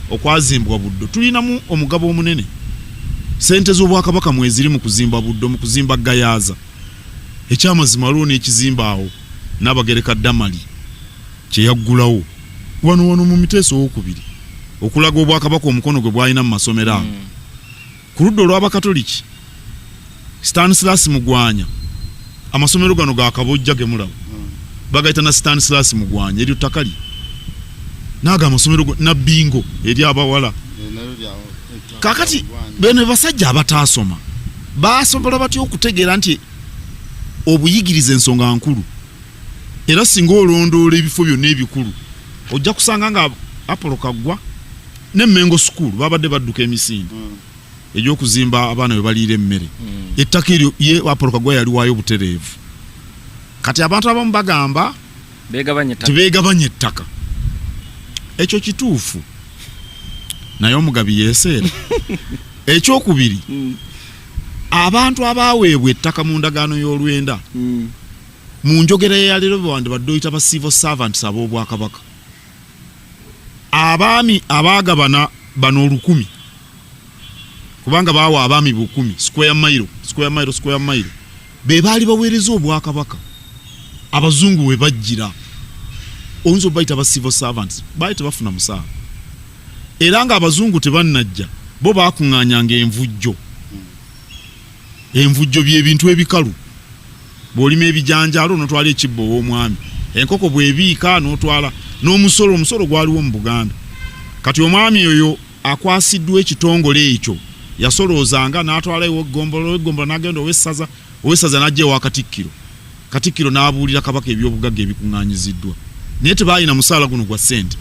okwazimbwa Buddo. Tulinamu omugabo omunene. Sente z'Obwakabaka mweziri mu kuzimba Buddo, mu kuzimba Gayaaza. Ekyamazima waliwo n'ekizimba awo Nnabagereka Damali kye yaggulawo wano mu Miteeso owookubiri okulaga Obwakabaka omukono gwe bwalina mu masomero ago. Ku ludda olw'Abakatoliki, Stanislas Mugwanya, amasomero gano ga Kabojja ge mulaba bagayita na Stanislas Mugwanya eryo ttaka lye. Naga amasomero na Bingo eri abawala. Kakati bene basajja abataasoma basobola batya okutegeera nti obuyigiriza ensonga nkulu, era singa olondoola ebifo byonna ebikulu ojja kusanga nga Apollo Kaggwa ne Mengo School babadde badduka emisinde egy'okuzimba abaana bwe baliira emmere. Ettaka eryo ye Apollo Kaggwa yali waayo butereevu. Kati abantu abamu bagamba tebeegabanya ettaka. Ekyo kituufu, naye omugabi yeeseera. Ekyokubiri, abantu abaaweebwa ettaka mu ndagaano y'olwenda mu njogera ya leero bawande badde oyita ba civil servants ab'Obwakabaka, abaami abaagabana bano 1,000 kubanga baawa abaami 10,000 square mile be baali baweereza Obwakabaka. Abazungu we bajjira oyinza obayita ba civil servants baali tebafuna musaala. Era nga abazungu tebannajja bo baakuŋŋaanyanga envujjo by'ebintu ebikalu. Bw'olima ebijanjaalo n'otwala ekibbo ow'omwami, enkoko bw'ebiika n'otwala n'omusolo gwaliwo mu Buganda. Kati omwami oyo akwasiddwa ekitongole ekyo yasoloozanga n'atwala eggombolo n'agenda owessaza n'ajja ewa Katikkiro n'abuulira Kabaka eby'obugagga ebikuŋŋaanyiziddwa. Naye tebaalina musaala guno gwa ssente,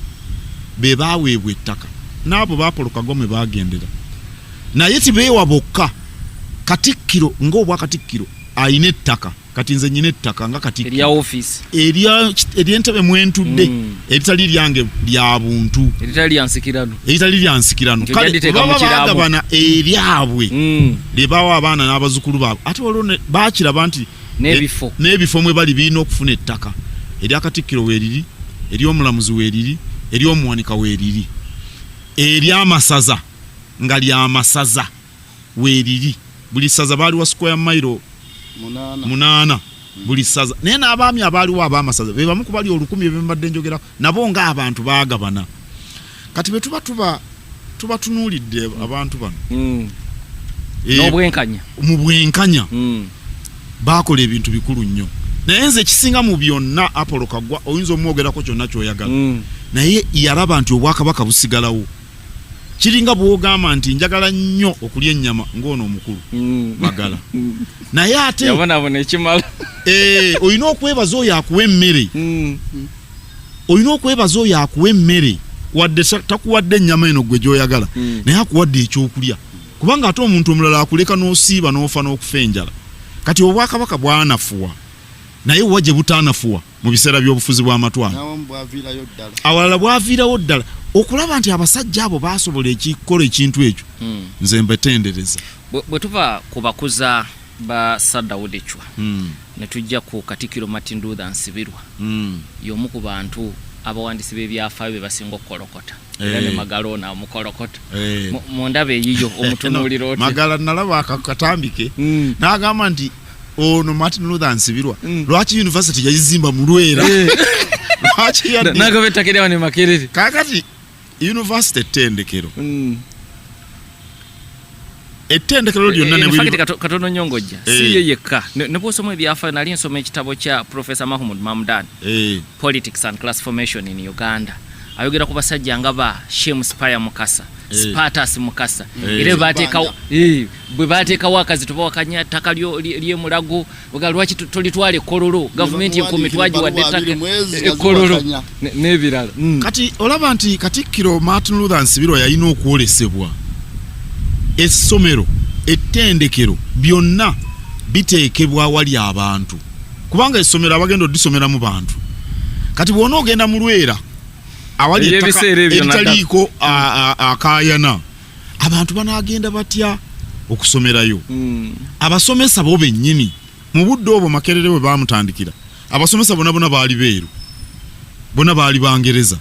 be baaweebwa ettaka. N'abo Apollo Kaggwa mwe baagendera. Naye tibeewa bokka. Katikkiro ng'Obwakatikkiro ayina ettaka. Kati nze nyina ettaka nga Katikkiro erya office ery'entebe mwentudde eritali lyange lya buntu, eritali lya nsikirano. Kale baba baagabana eryabwe lye bawa abaana n'abazzukulu baabwe. Ate waliwo baakiraba nti n'ebifo mwe bali birina okufuna ettaka. Erya Katikkiro weeriri, ery'omulamuzi weeriri, ery'omuwanika weeriri, ery'amasaza nga ly'amasaza weeriri. Buli saza baaliwa square mile 8 buli saza. Naye n'abaami abaaliwo ab'amasaza be bamu ku bali 1,000 bembadde njogerako, nabo ng'abantu baagabana. Kati bwe tuba tunuulidde abantu bano mu bwenkanya baakola ebintu bikulu nnyo. Naye nze ekisinga mu byonna Apollo Kaggwa oyinza omwogerako kyonna ky'oyagala, naye yalaba nti Obwakabaka busigalawo. Kiringa bw'ogamba nti njagala nnyo okulya ennyama ng'ono omukulu bagala. Naye ate yabonabona ekimala olina okwebaza oyo akuwa emmere. Olina okwebaza oyo akuwa emmere wadde takuwadde ennyama eno gwe gy'oyagala, naye akuwadde ekyokulya. Kubanga ate omuntu omulala akuleka n'osiiba n'ofa n'okufa enjala. Kati Obwakabaka bwanafuwa, naye wa gye butaanafuwa mu biseera by'obufuzi bw'amatwale awalala bwaviirawo ddala. Okulaba nti abasajja abo baasobola ekikola ekintu ekyo nze mbetendereza. Bwe tuva ku bakuza ba Sadawudi Chwa ne tujja ku Katikkiro Martin Luther Nsibirwa, y'omu ku bantu abawandiisi b'ebyafaayo be basinga okukolokota. Era ne Magalona omukolokota mu ndaba eyiyo omutunuulira otya? Magala nalaba akakatambike n'agamba nti ono Martin Luther Nsibirwa lwaki university yayizimba mu Lwera? Lwaki yadde nagaba ettaka eryawo ne Makerere? Kakati university ettendekero lyonna ne katono nyongojja si ye yekka ne bw'osoma ebyafaayo. Nali nsoma ekitabo kya Professor Mahmoud Mamdani, Politics and Class Formation in Uganda. ayogera ku basajja nga ba Shem Spire Mukasa Spartus Mukasa ire bwe bateekawo akazito bakanya ttaka lye Mulago lwaki tolitwale Kololo gavumenti y'ekumi twagiwadde ettaka Kololo n'ebirala kati olaba nti Katikkiro Martin Luther Nsibirwa yalina okwolesebwa essomero ettendekero byonna biteekebwa wali abantu kubanga essomero abagenda odisomeramu bantu kati bwona ogenda mu Lwera awali ebitaliiko akayana abantu banagenda batya okusomerayo abasomesa bo bennyini mu budde obwo Makerere bwe bamutandikira abasomesa bona baali beeru bona baali Bangereza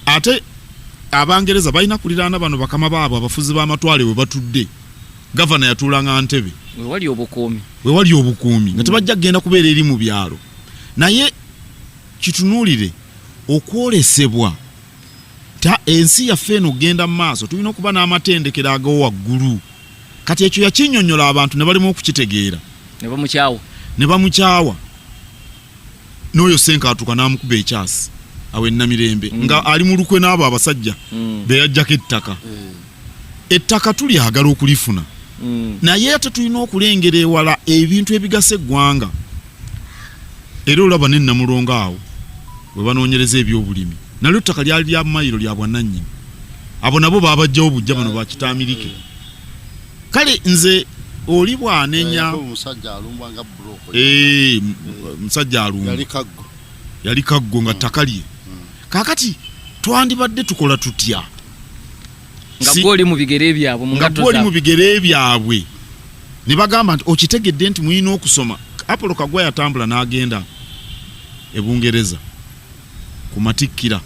ate Abangereza balina kuliraana bano bakama baabo abafuzi b'amatwale bwe batudde gavana yatuulanga Ntebe we wali obukuumi nga tebajja kugenda kubeera eri mu byalo naye kitunuulire okwolesebwa ta ensi yaffe eno genda mu maaso tulina okuba n'amatendekero agawo waggulu kati ekyo yakinnyonnyola abantu ne balimu okukitegeera ne bamukyawa n'oyo Senkaatuka n'amukuba ekyasi awe Namirembe nga ali mu lukwe n'abo abasajja be yajjako ettaka tulyagala okulifuna naye ate tulina okulengera ewala ebintu ebigasa eggwanga era olaba ne Namulongo awo bwe banoonyereza ebyobulimi nalyo ettaka lyali lya mayiro lya bwannannyini abo nabo baabajjawo bujja bano bakitaamirike kale nze oli bwanenya musajja alumba yali Kaggo nga ttaka lye kakati twandibadde tukola tutya nga goli mu bigere byabwe ne bagamba nti okitegedde nti muyina okusoma Apollo Kaggwa yatambula n'agenda e Bungereza ku matikkira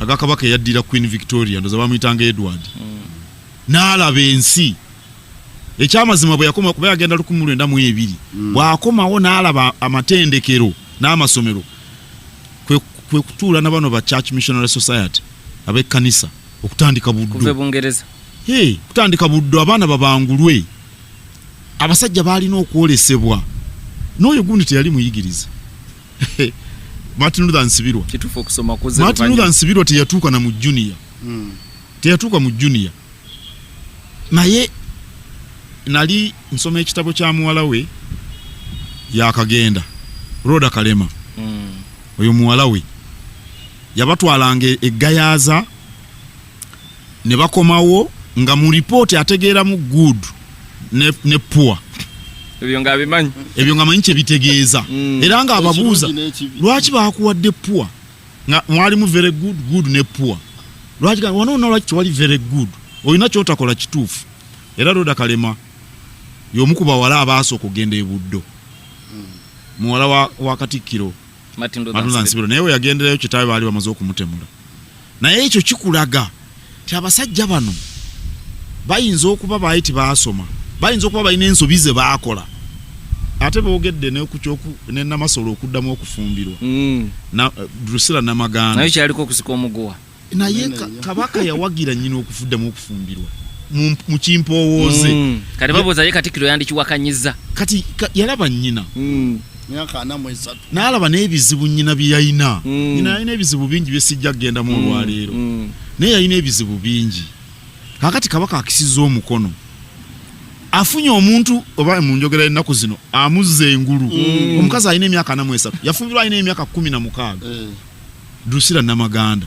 agakabaka yaddira Queen Victoria ndoza bamuyitanga Edward n'alaba ensi ekyamazima bwe yakoma kuba yagenda 1902 bw'akomawo n'alaba amatendekero n'amasomero kwe kutuula na bano ba Church Missionary Society ab'ekkanisa okutandika buddo kuve Bungereza kutandika buddo abaana babangulwe abasajja balina okwolesebwa n'oyo gundi teyali muyigiriza Martin Luther Nsibirwa kitufu okusoma kuze Martin Luther Nsibirwa teyatuuka na mu junior teyatuuka mu junior naye nali nsoma ekitabo kya muwala we yakagenda Rhoda Kalema oyo muwala we yabatwalanga eggayaaza ne bakomawo nga mu report ategeera mu good ne poor ebyo nga manyi kye bitegeeza era nga ababuuza lwaki bakuwadde poor nga mwalimu very good ne poor lwaki wanoona lwaki wali very good olina kyotakola kituufu era Rhoda Kalema y'omu ku bawala abaasooka okugenda e Buddo muwala wa Katikkiro Martin Luther Nsibirwa naye we yagenderayo kitaawe baali bamaze okumutemula naye ekyo kikulaga ti abasajja bano bayinza okuba baayiti baasoma bayinza okuba balina ensobi ze baakola ate boogedde ne Namasolo okuddamu okufumbirwa Drusilla Namaganda naye kyaliko okusika omuguwa naye Kabaka yawagira nnyina okufuddamu okufumbirwa mu kimpowooze kati babooza ye Katikkiro yandikiwakanyiza kati yalaba nnyina n'alaba n'ebizibu nnyina bye yalina nnyina yalina ebizibu bingi bye sijja kugenda mu olwaleero naye yalina ebizibu bingi kakati Kabaka akisizza omukono afunye omuntu oba mu njogera ennaku zino amuzza engulu omukazi alina emyaka 43 yafumbirwa alina emyaka 16 Drusilla Namaganda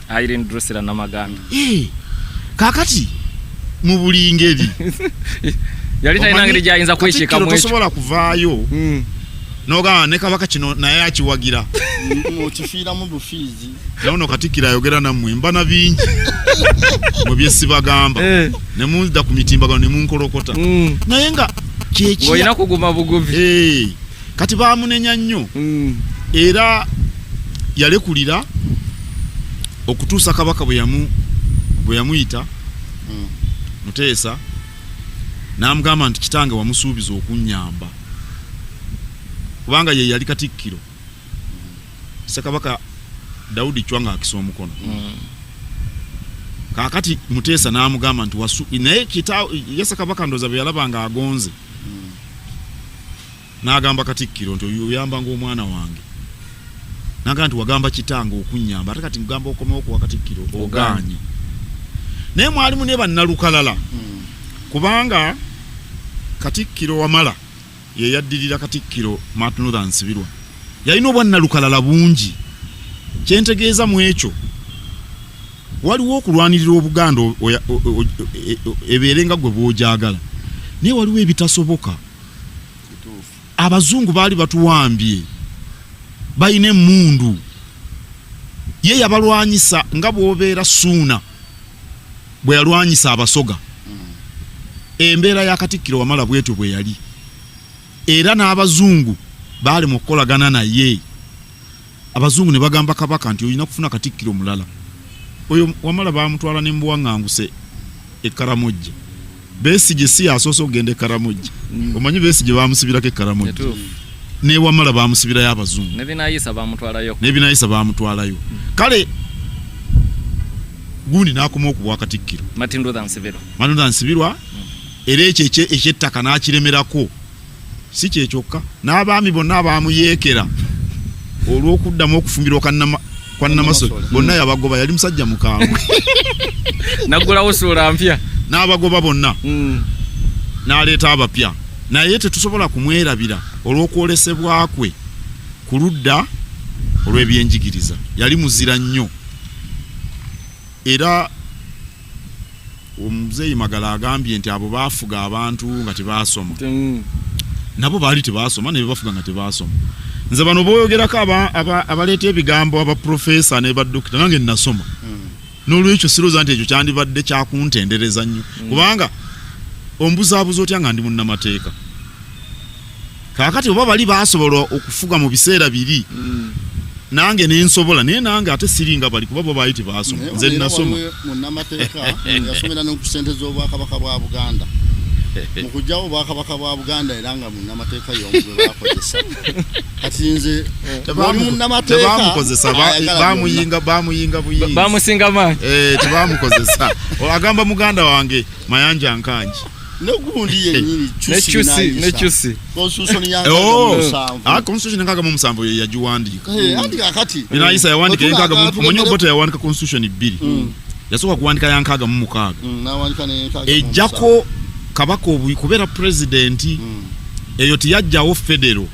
kakati mu buli ngeri yali talina ngeri gyayinza kwekeka mu ekyo tosobola kuvaayo n'ogamba ne Kabaka kino naye akiwagira okifiiramu bufiizi naono Katikkiro ayogera nammwe mbana bingi mu bye sibagamba ne mudda ku mitimbagano ne munkolokota naye nga ng'olina kuguma buguvi kati baamunenya nnyo era yalekulira okutuusa Kabaka bwe yamuyita Muteesa n'amugamba nti kitange wamusuubiza okunnyamba kubanga ye yali Katikkiro Ssekabaka Daudi Chwanga akisa omukono kakati Muteesa n'amugamba nti naye ye Ssekabaka ndoza bwe yalabanga agonze n'agamba Katikkiro nti oyamba ng'omwana wange nanga nti wagamba kitanga okunyamba ate kati mugamba okomewo ku Katikkiro oganye naye mwalimu ne bannalukalala kubanga Katikkiro Wamala ye yaddirira Katikkiro Martin Luther Nsibirwa yalina obwannalukalala bungi kyentegeeza mu ekyo waliwo okulwanirira Obuganda ebeerenga gwe bw'ojagala naye waliwo ebitasoboka abazungu baali batuwambye bayina emmundu ye yabalwanyisa nga bw'obeera Suuna bwe yalwanyisa Abasoga embeera ya Katikkiro Wamala bwetyo bwe yali era n'abazungu baali mu kukolagana naye abazungu ne bagamba Kabaka nti olina kufuna Katikkiro mulala oyo Wamala bamutwala n'embuwaŋŋanguse e Karamojja Besigye si asoose okugenda e Karamojja omanyi Besigye bamusibirako e Karamojja ne Wamala bamusibirayo abazungu n'ebinayisa bamutwalayo kale gundi n'akoma okubwa Katikkiro Martin Luther Nsibirwa era ekyo ekyettaka n'akiremerako si kyekyokka n'abaami bonna abamuyeekera olw'okuddamu okufumbirwa kwa Namasole bonna yabagoba yali musajja mukambwe naggulawo ssuula mpya n'abagoba bonna n'aleeta abapya naye tetusobola kumwerabira olw'okwolesebwa kwe ku ludda olw'ebyenjigiriza yali muzira nnyo era omuzeeyi Magala agambye nti abo baafuga abantu nga tebaasoma nabo baali tebaasoma ne bafuga nga tebaasoma nze bano booyogerako abaleeta ebigambo abaprofesa ne baddokita nange nasoma n'olwekyo sirooza nti ekyo kyandibadde kyakuntendereza nnyo kubanga ombuzaabuza otya nga ndi munnamateeka kaakati oba bali baasobola okufuga mu biseera biri nange nensobola naye nange ate siringa bali kuba bo baali tebaasoma nze nasoma munnamateeka yasomera ne ku ssente z'Obwakabaka bwa Buganda mu kujjawo Obwakabaka bwa Buganda era nga munnamateeka y'omugwe baakozesa kati nze tebamukozesa bamuyinga buyinza bamusinga maanyi tebamukozesa agamba muganda wange Mayanja Nkanji negundi yennyini nekyusi constitution enkaga mu musanvu yagiwandiika andika kati binayisa yawandika enkaga omanyi Obote yawandiika constitution 2 yasooka kuwandika yankaga mu mukaaga ejjako Kabaka kubeera pulezidenti eyo tiyajjawo federo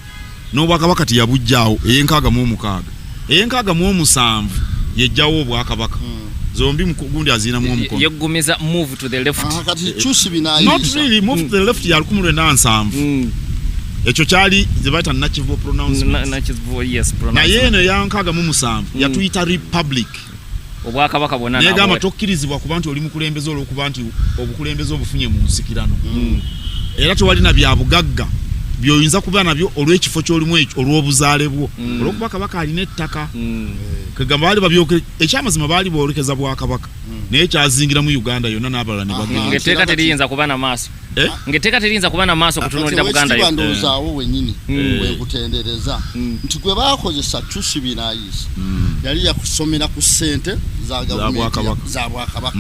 n'Obwakabaka tiyabujjaawo ey'enkaaga mu omukaaga ey'enkaaga mu omusanvu yejjawo Obwakabaka zombi gundi azinamu omukono yeggumiza move to the left kati chusi binayisa not really move to the left ya 1970 ekyo kyali zebaita nachivo pronouncement naye eno yankaaga mu musanvu yatuyita republic Obwakabaka bwonna negamba tokkirizibwa kuba nti oli mukulembeze olw'okuba nti obukulembeze obufunye mu nsikirano era tewalina bya bugagga byoyinza kuba nabyo olw'ekifo ky'olimu ekyo olw'obuzaale bwo olw'okuba Kabaka alina ettaka kagamba baali babyokere ekyamazima baali boolekeza Bwakabaka naye kyazingira mu Uganda yonna n'abalala ne bagenda ng'etteeka teriyinza kuba na maaso ng'etteeka teriyinza kuba na maaso kutunuulira Buganda yo ndowoozawo wennyini wekutendereza nti gwe baakozesa Chusi Binayisa yali yakusomera ku ssente za gavumenti za Bwakabaka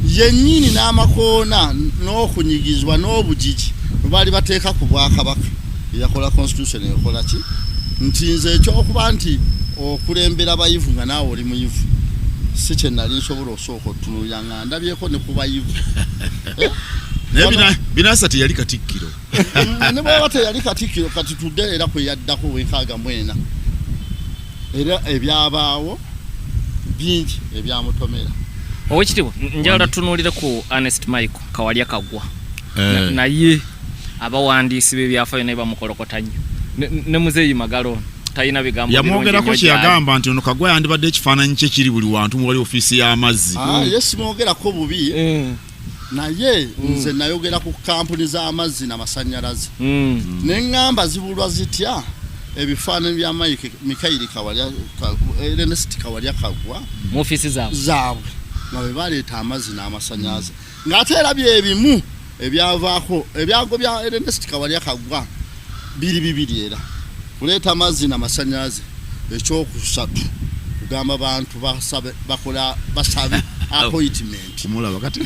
yennyini n'amakoona n'okunyigizibwa n'obugigi baali bateeka ku Bwakabaka yakola constitution ekola ki nti nze ekyokuba nti okulembera bayivu nga naawe oli muyivu si kye nali nsobola osooka otunuulira nga ndabyeko ne ku bayivu naye Binayisa teyali Katikkiro ne bwaba teyali Katikkiro kati tudde era kwe yaddako wenkaaga mwena era ebyabaawo bingi ebyamutomera owekitiibwa njagala tunuulire ku Ernest Michael Kawalya Kaggwa naye abawandiisi b'ebyafaayo naye bamukolokota nnyo ne muzeeyi Magalo talina bigambo yamwogerako kye yagamba nti ono Kaggwa yandibadde ekifaananyi kye kiri buli wantu mu wali ofiisi y'amazzi yes mwogerako bubi naye nze nayogera ku kampuni z'amazzi n'amasannyalaze neŋŋamba zibulwa zitya ebifaananyi bya Mikaili Kawalya Ernest Kawalya Kaggwa mu ofiisi zaabwe nga bwe baleeta amazzi n'amasannyalaze ng'ate era byebimu ebyavaako ebyago bya Ernest Kawalya Kaggwa bibiri era kuleeta amazzi n'amasannyalaze ekyokusatu kugamba abantu basabe appointment kumulaba kati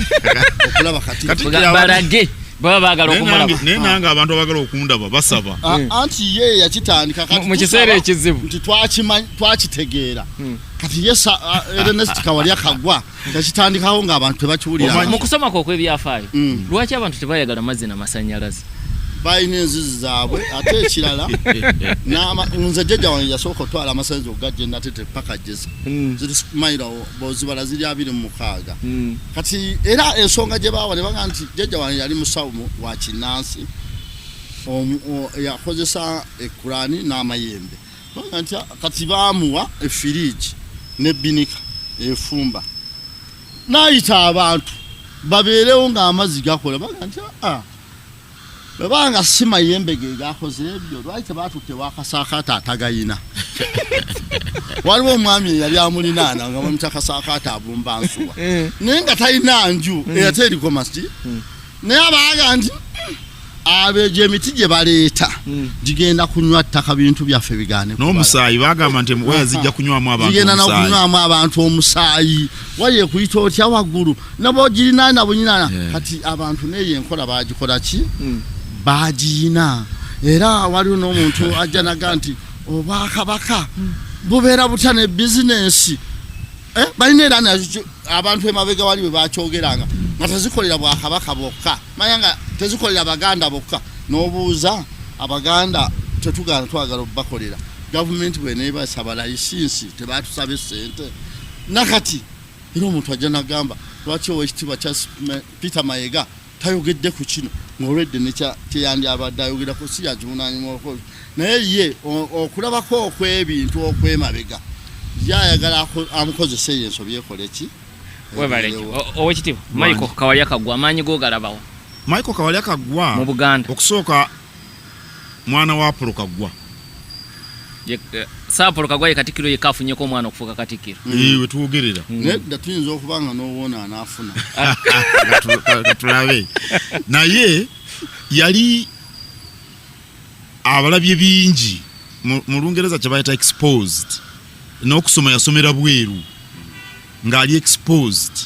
okulaba kati balage baba bagala okumulaba nange abantu abagala okundaba basaba anti ye yakitandika kati mu kiseera ekizibu nti twakitegeera kati ye Ernest Kawalya Kaggwa yakitandikawo ng'abantu tebakiwulira mu kusoma kw'ebyafaayo lwaki abantu tebayagala mazzi n'amasannyalaze bayina enzizi zaabwe ate ekirala nze jjajja wange yasooka otwala amasannyalaze ogajja enatete paka jezi ziri mayiro bozibala ziri 26 kati era ensonga gye baawa ne baga nti jjajja wange yali musawo wa kinnansi yakozesa ekurani n'amayembe baga nti kati baamuwa efiriji n'ebbinika efumba n'ayita abantu babeerewo ng'amazzi gakola baga nti banga si mayembe ge gakoze ebyo lwaki tebaatutte wakasaakaata atagayina waliwo omwami yali amulinaana nga bamutakasaakaata abumba nsuwa naye nga talina nju eyate eriko masi naye abaga nti abeejo emiti gye baleeta gigenda kunywa ttaka bintu byaffe bigaane n'omusaayi bagamba nti waya zijja kunywamu abantu gigenda n'okunywamu abantu omusaayi waye kuyita otya waggulu nabogirinaana bunyinaana kati abantu neyo enkola bagikola ki bagiyina era waliwo n'omuntu ajja naga nti obwakabaka bubeera butya ne bizinensi balina era abantu emabega wali bwe bakyogeranga nga tezikolera bwakabaka bokka manya nga tezikolera baganda bokka n'obuuza abaganda tetugana twagala obubakolera gavumenti bweneebasaba layisinsi tebatusabe sente nakati era omuntu ajja nagamba lwaki owekitiibwa kya Peter Mayiga tayogedde ku kino ng'olwedde nekyeyandi abadde ayogerako si yakivunaanyuma naye ye okulabako okw'ebintu okw'emabega yayagala amukozesa eyo ensobi ekole ki owekitiibwa Michael Kawalya Kaggwa amaanyi g'ogalabawo Michael Kawalya Kaggwa mu Buganda okusooka mwana wa Apollo Kaggwa Apollo Kaggwa ye Katikkiro yekka afunyeko omwana okufuuka Katikkiro we tuwogerera nedda tuyinza okubanga n'owoona anaafuna katulabe naye yali abalabye bingi mu Lungereza kye bayita exposed n'okusoma yasomera bweru ng'ali exposed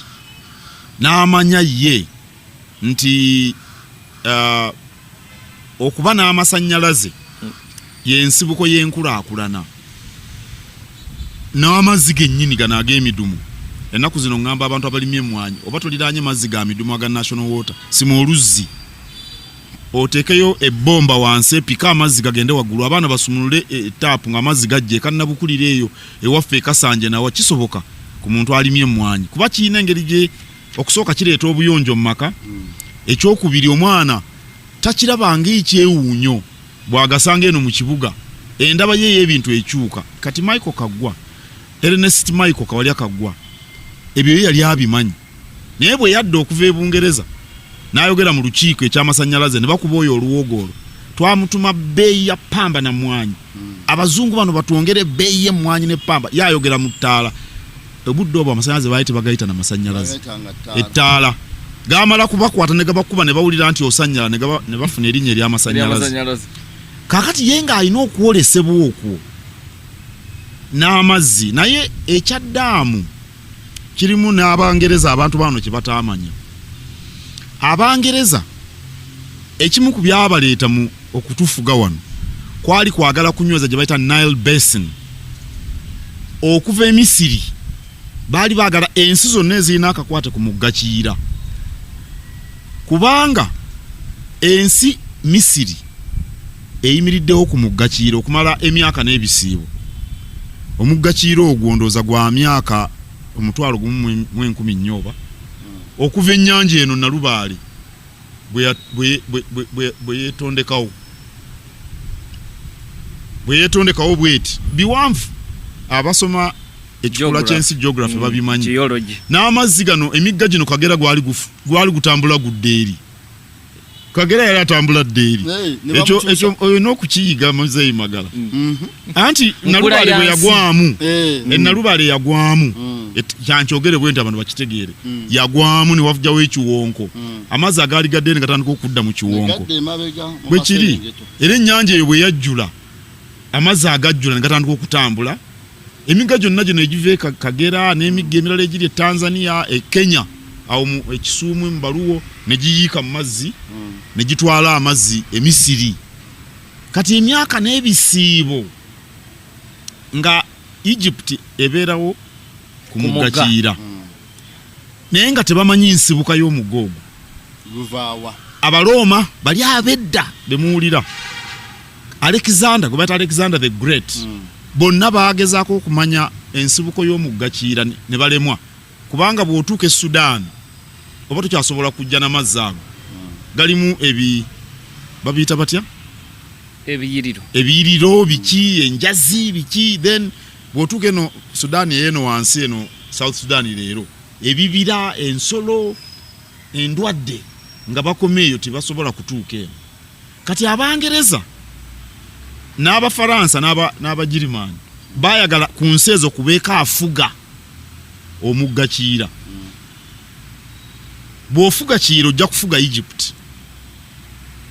n'amanya ye nti okuba n'amasannyalaze y'ensibuko y'enkulaakulana n'amazzi gennyini gano ag'emidumu ennaku zino ŋŋamba abantu abalimye emmwanyi oba toliraanye mazzi ga midumu aga National Water sima oluzzi oteekeyo ebbomba wansi epika amazzi gagende waggulu abaana basumulule etaapu ng'amazzi gajja ekanabukulira eyo ewaffe ekasanje nawa kisoboka ku muntu alimye emmwanyi kuba kirina engeri gye okusooka kireeta obuyonjo mu maka ekyokubiri omwana takirabanga ekyewuunyo bwagasanga eno mu kibuga endaba ye y'ebintu ekyuka kati Michael Kaggwa Ernest Michael Kawalya Kaggwa ebyo yali abimanyi naye bwe yadda okuva e Bungereza n'ayogera mu lukiiko eky'amasannyalaze ne bakuba oyo oluwogolo twamutuma bbeeyi ya ppamba na mmwanyi abazungu bano batwongere ebbeeyi y'emmwanyi ne ppamba yayogera mu ttaala obudde obwo amasannyalaze baali tebagayita na masannyalaze ettaala gamala kubakwata ne gabakuba ne bawulira nti osannyala ne bafuna erinnya ery'amasannyalaze kakati ye ng'alina okwolesebwa okwo n'amazzi naye ekyaddaamu kirimu n'Abangereza abantu bano kye bataamanya Abangereza ekimu ku byabaleeta mu okutufuga wano kwali kwagala kunyweza gye bayita Nile Basin okuva e Misiri baali baagala ensi zonna ezirina akakwate ku mugga Kiyira kubanga ensi Misiri eyimiriddewo ku mugga Kiyira okumala emyaka n'ebisiibo omugga Kiyira ogwondooza gwa myaka 1,014 okuva ennyanja eno Nalubaale bwe yeetondekawo bweti biwanvu abasoma ekikula ky'ensi geography babimanyi n'amazzi gano emigga gino Kagera gwali gutambula gudde eri Kagera yali atambula ddeeri ekyo oyo n'okukiyiga Muzeeyi Magala anti Nalubaale bwe yagwamu Nalubaale yagwamu kyankyogere bwe nti abantu bakitegeere yagwamu ne wavujjawo ekiwonko amazzi agaali gadde ne gatandika okudda mu kiwonko bwe kiri era ennyanja eyo bwe yajjula amazzi agajjula ne gatandika okutambula emigga gyonna gino egiva Kagera n'emigga emirala egiri e Tanzania e Kenya awo mu Ekisuumu mu Baluwo ne giyiika mu mazzi ne gitwala amazzi e Misiri. Kati emyaka n'ebisiibo nga Egypt ebeerawo ku mugga Kiyira naye nga tebamanyi nsibuka y'omugga ogwo guvaawa. Abaroma bali abedda bemuwulira Alexander gwe bayita Alexander the Great bonna baagezaako okumanya ensibuko y'omugga Kiyira ne balemwa kubanga bw'otuuka e Sudan oba tukyasobola kujja n'amazzi ago galimu babiyita batya ebiyiriro biki enjazi biki then bw'otuuka eno Sudan eno wansi eno South Sudan leero ebibira ensolo endwadde nga bakomeeyo tebasobola kutuuka eno. Kati Abangereza n'Abafaransa n'Abagirimaani baayagala ku nsi ezo kubeeka afuga omugga Kiyira. Bw'ofuga Kiyira ojja kufuga Egypt,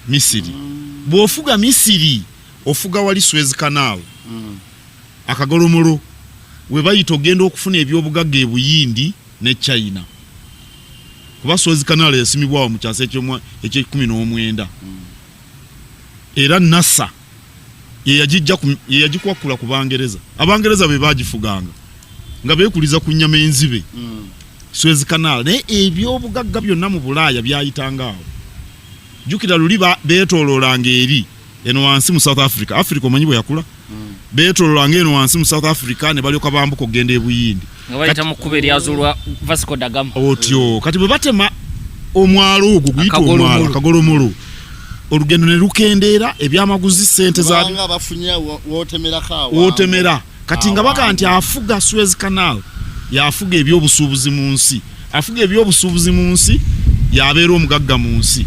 Misiri. Bw'ofuga Misiri ofuga wali Suez Canal, akagolomolo we bayita ogenda okufuna ebyobugagga e Buyindi ne China. Kuba Suez Canal yasimibwawo mu kyasa eky'19. Era NASA ye yagikwakula ku Bangereza. Abangereza be bagifuganga nga beekuliza ku nnyama enzibe. Suez Canal naye ebyobugagga byonna mu Bulaaya byayitanga awo. Jukira luli beetoololanga eri eno wansi mu South Africa. Africa omanyi bwe yakula? Beetoololanga eno wansi mu South Africa ne balyoka bambuka ogenda e Buyindi. Nga bayita mu kkubo eryazulwa Vasco da Gama. Otyo kati bwe batema omwalo ogwo guyita omwalo akagolomolo olugendo ne lukendeera ebyamaguzi sente za banga bafunya wotemera kati nga baka nti afuga Suez Canal yafuga ebyobusuubuzi mu nsi. Afuga ebyobusuubuzi mu nsi yabeera omugagga mu nsi.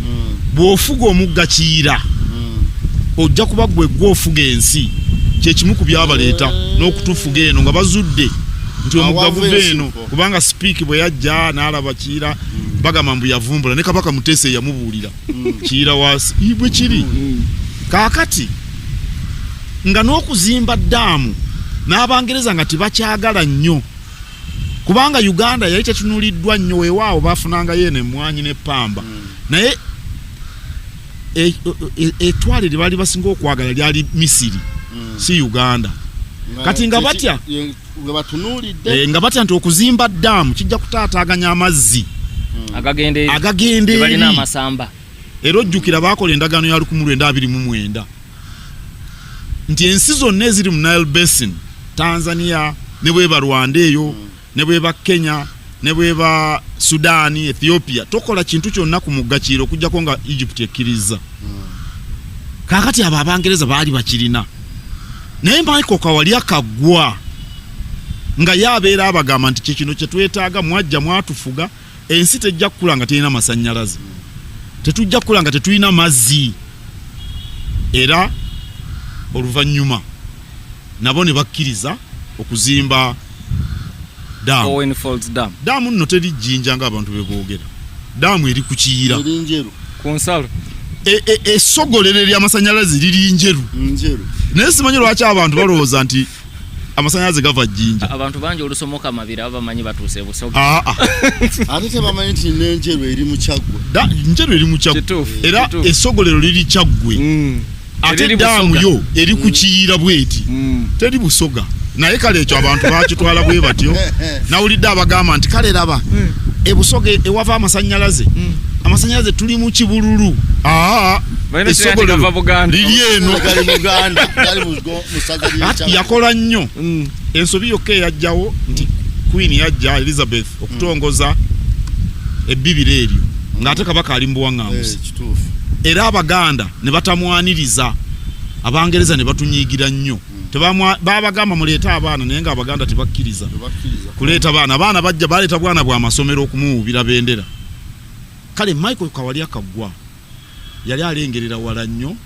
Bw'ofuga omugga Kiyira ojja kuba gwe ofuga ensi. Kyekimu ku byabaleeta n'okutufuga eno nga bazudde nti omugga guve eno kubanga Speak bwe yajja n'alaba Kiyira bagamba mbu yavumbula ne Kabaka Muteesa yamubuulira Kiyira wasi bwe kiri. Kaakati nga n'okuzimba ddaamu n'Abangereza nga tebakyagala nnyo kubanga Uganda yali tetunuliddwa nnyo weewaawo baafunangayo eno emmwanyi n'eppamba naye etwale lye baali basinga okwagala lyali Misiri si Uganda. Kati nga batya nga batya nti okuzimba ddaamu kijja kutaataaganya amazzi agagenda eri balina amasamba. Era ojjukira baakola endagaano ya 1929 nti ensi zonna eziri mu Nile Basin, Tanzania ne bweba Rwanda eyo ne bweba Kenya ne bweba Sudani, Ethiopia, tokola kintu kyonna ku mugga Kiyira okujjako nga Egypt ekkiriza. Kaakati abo Abangereza baali bakirina naye Michael Kawalya akagwa nga yabeera abagamba nti kino kye twetaaga mwajja mwatufuga ensi tejja kukula nga terina masannyalaze, tetujja kukula nga tetulina mazzi. Era oluvannyuma nabo ne bakkiriza okuzimba daamu nno teri jjinja nga abantu beboogera. Daamu eri ku Kiyira ku nsalo essogolero ery'amasannyalaze liri njeru. Naye simanyi lwaki abantu balowooza nti amasannyalaze gava jjinja. Abantu bangi olusomoka amabira bamanyi batuuse busoga. Ate tebamanyi nti n'enjeru eri mu Kyaggwe. Njeru eri mu Kyaggwe era essogolero liri Kyaggwe. Ate daamu yo eri ku Kiyira bweti teri busoga. Naye kale ekyo abantu bakitwala bwe batyo. Nawulidde abagamba nti kale laba ebusoga ewava amasannyalaze. Amasannyalaze tuli mu Kibululu. Essogolero liri eno yakola nnyo. Ensobi yokka eyajjawo nti Queen yajja Elizabeth okutongoza ebbibiro eryo ng'ate Kabaka ali mu buwaŋŋanguzi. Era Abaganda ne batamwaniriza, Abangereza ne batunyiigira nnyo. Babagamba muleeta abaana naye nga Abaganda tebakkiriza kuleeta baana. Abaana bajja baleeta bwana bwa masomero okumuwuubira bendera. Kale Michael Kawalya akagwa yali alengerera wala nnyo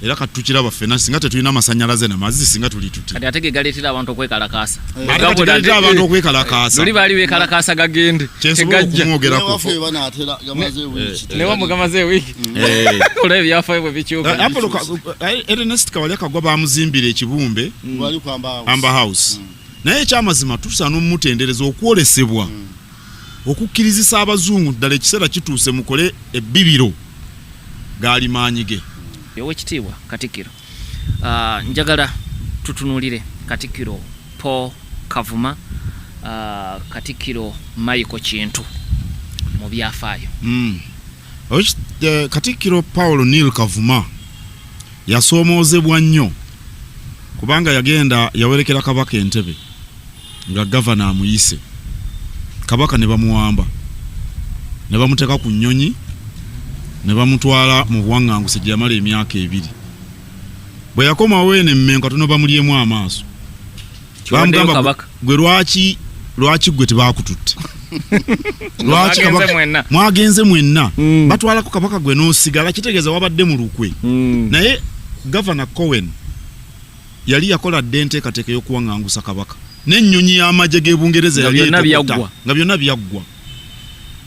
era katukiraba ffenna singa tetulina amasannyalaze n'amazzi singa tuli tuti. Kati ate galeetera abantu okwekalakaasa. Galeetera abantu okwekalakaasa. Luli baali beekalakaasa gagende. Kyensobola okumwogerako. Newa mugamaze wiiki. Olaba ebyafaayo bwe bikyuka. Ernest Kawalya Kagwa baamuzimbira ekibumbe Amber House. Naye ekyamazima tusaana omumutendereza okwolesebwa okukkirizisa abazungu ddala ekiseera kituuse mukole ebbibiro gaali maanyi ge. Owekitiibwa Katikkiro, njagala tutunuulire Katikkiro Paul Kavuma, Katikkiro Michael Kintu mu byafaayo. Katikkiro Paul Neil Kavuma yasoomoozebwa nnyo kubanga yawerekera Kabaka Entebbe nga gavana amuyise. Kabaka ne bamuwamba ne bamuteeka ku nnyonyi ne bamutwala mu buwaŋŋanguse gye yamala emyaka 2. Bwe yakomawo eno emmengo katono bamulyemu amaaso. Bamugamba gwe lwaki gwe tebaakututte? Lwaki Kabaka mwagenze mwenna batwalako Kabaka gwe n'osigala, kitegeeza wabadde mu lukwe. Naye Gavana Cowen yali yakola dde enteekateeka y'okuwaŋŋangusa Kabaka n'ennyonyi y'amagye g'Ebungereza yali nga byonna byaggwa.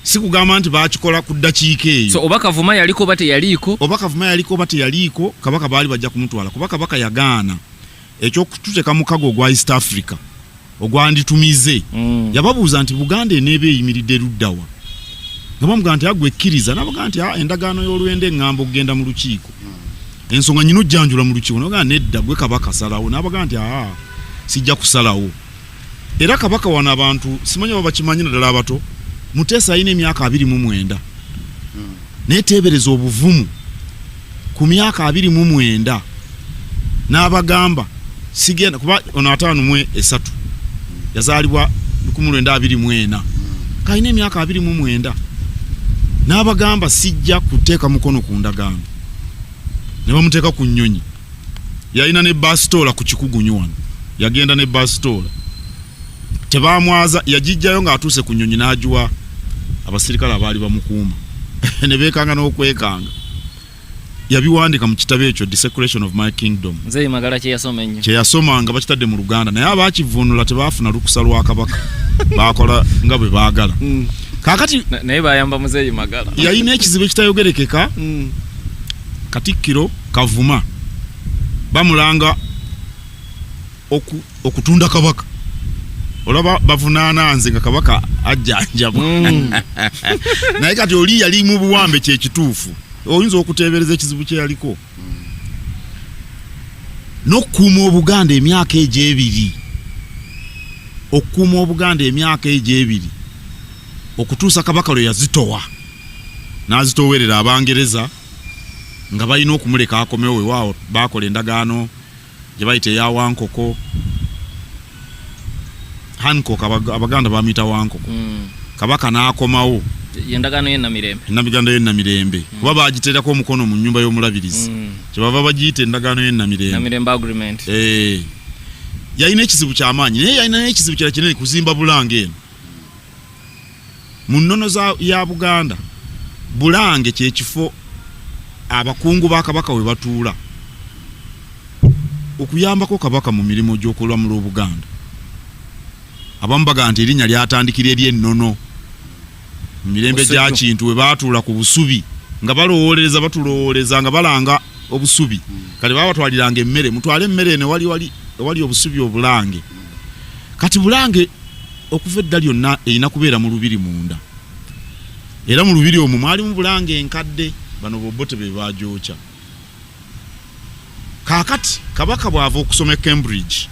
Si kugamba nti baakikola ku ddakiika eyo. So oba Kavuma yaliko oba teyaliiko? Oba Kavuma yaliko oba teyaliiko, Kabaka baali bajja kumutwala kuba Kabaka yagaana ekyokututeeka mukago ogwa East Africa ogwanditumize. Yababuuza nti Buganda eneeba eyimiridde luddawa? Nga bamugamba nti agwe ekkiriza, n'abagamba nti endagaano y'olwende eŋŋamba okugenda mu lukiiko. Ensonga nyino ojjanjula mu lukiiko. N'abagamba nedda gwe Kabaka salawo. N'abagamba nti sijja kusalawo. Era Kabaka wano abantu simanyi oba bakimanyi naddala abato, Muteesa alina emyaka 29. Naye teebereza obuvumu ku myaka 29. N'abagamba sigenda kuba ono 53 yazaalibwa 1924. Kalina emyaka 29. N'abagamba sijja kuteeka mukono ku ndagaano. Ne bamuteeka ku nnyonyi. Yalina ne bastola ku kikugunyu wano. Yagenda ne bastola. Tebamwaza, yagijjayo ng'atuuse ku nnyonyi n'agiwa abasirikale abaali bamukuuma. Ne beekanga n'okwekanga. Yabiwandika mu kitabo ekyo Desecration of My Kingdom. Nze Magala kye yasoma ennyo. Kye yasoma nga bakitadde mu Luganda, naye abaakivvuunula tebaafuna lukusa lwa Kabaka. Baakola nga bwe baagala. Kaakati naye bayamba Muzeeyi Magala. Yalina ekizibu ekitayogerekeka. Katikkiro Kavuma bamulanga okutunda Kabaka. Olaba bavunaana nze nga Kabaka ajjanjaba. Naye kati oli yali mu buwambe kye kituufu. Oyinza okuteebereza ekizibu kye yaliko. N'okukuuma Obuganda emyaka egyo 2. Okukuuma Obuganda emyaka egyo 2. Okutuusa Kabaka lwe yazitowa. N'azitowerera Abangereza nga balina okumuleka akomewo ewaawo. Baakola endagaano gye bayita eya Wankoko. Hancock Abaganda bamuyita Wankoko. Kabaka n'akomawo. Endagaano y'Ennamirembe. Endagaano y'Ennamirembe. Kuba baagiteerako omukono mu nnyumba y'omulabirizi. Kyebava bagiyita endagaano y'Ennamirembe. Ennamirembe agreement. Yalina ekizibu ky'amaanyi, naye yalina n'ekizibu kirala kinene kuzimba Bulange eno. Mu nnono ya Buganda, Bulange kye kifo abakungu ba Kabaka we batuula okuyambako Kabaka mu mirimu gy'okulamula Obuganda. Abamu bagamba nti erinnya lyatandikira ery'ennono mu mirembe gya Kintu we baatuula ku busubi nga balowooleza batulowooleza nga balanga obusubi. Kati baba batwaliranga emmere, mutwale emmere eno wali obusubi obulange. Kati Bulange okuva edda lyonna erina kubeera mu lubiri munda. Era mu lubiri omwo mwalimu Bulange enkadde, bano bobote be baajooca. Kaakati Kabaka bw'ava okusoma e Cambridge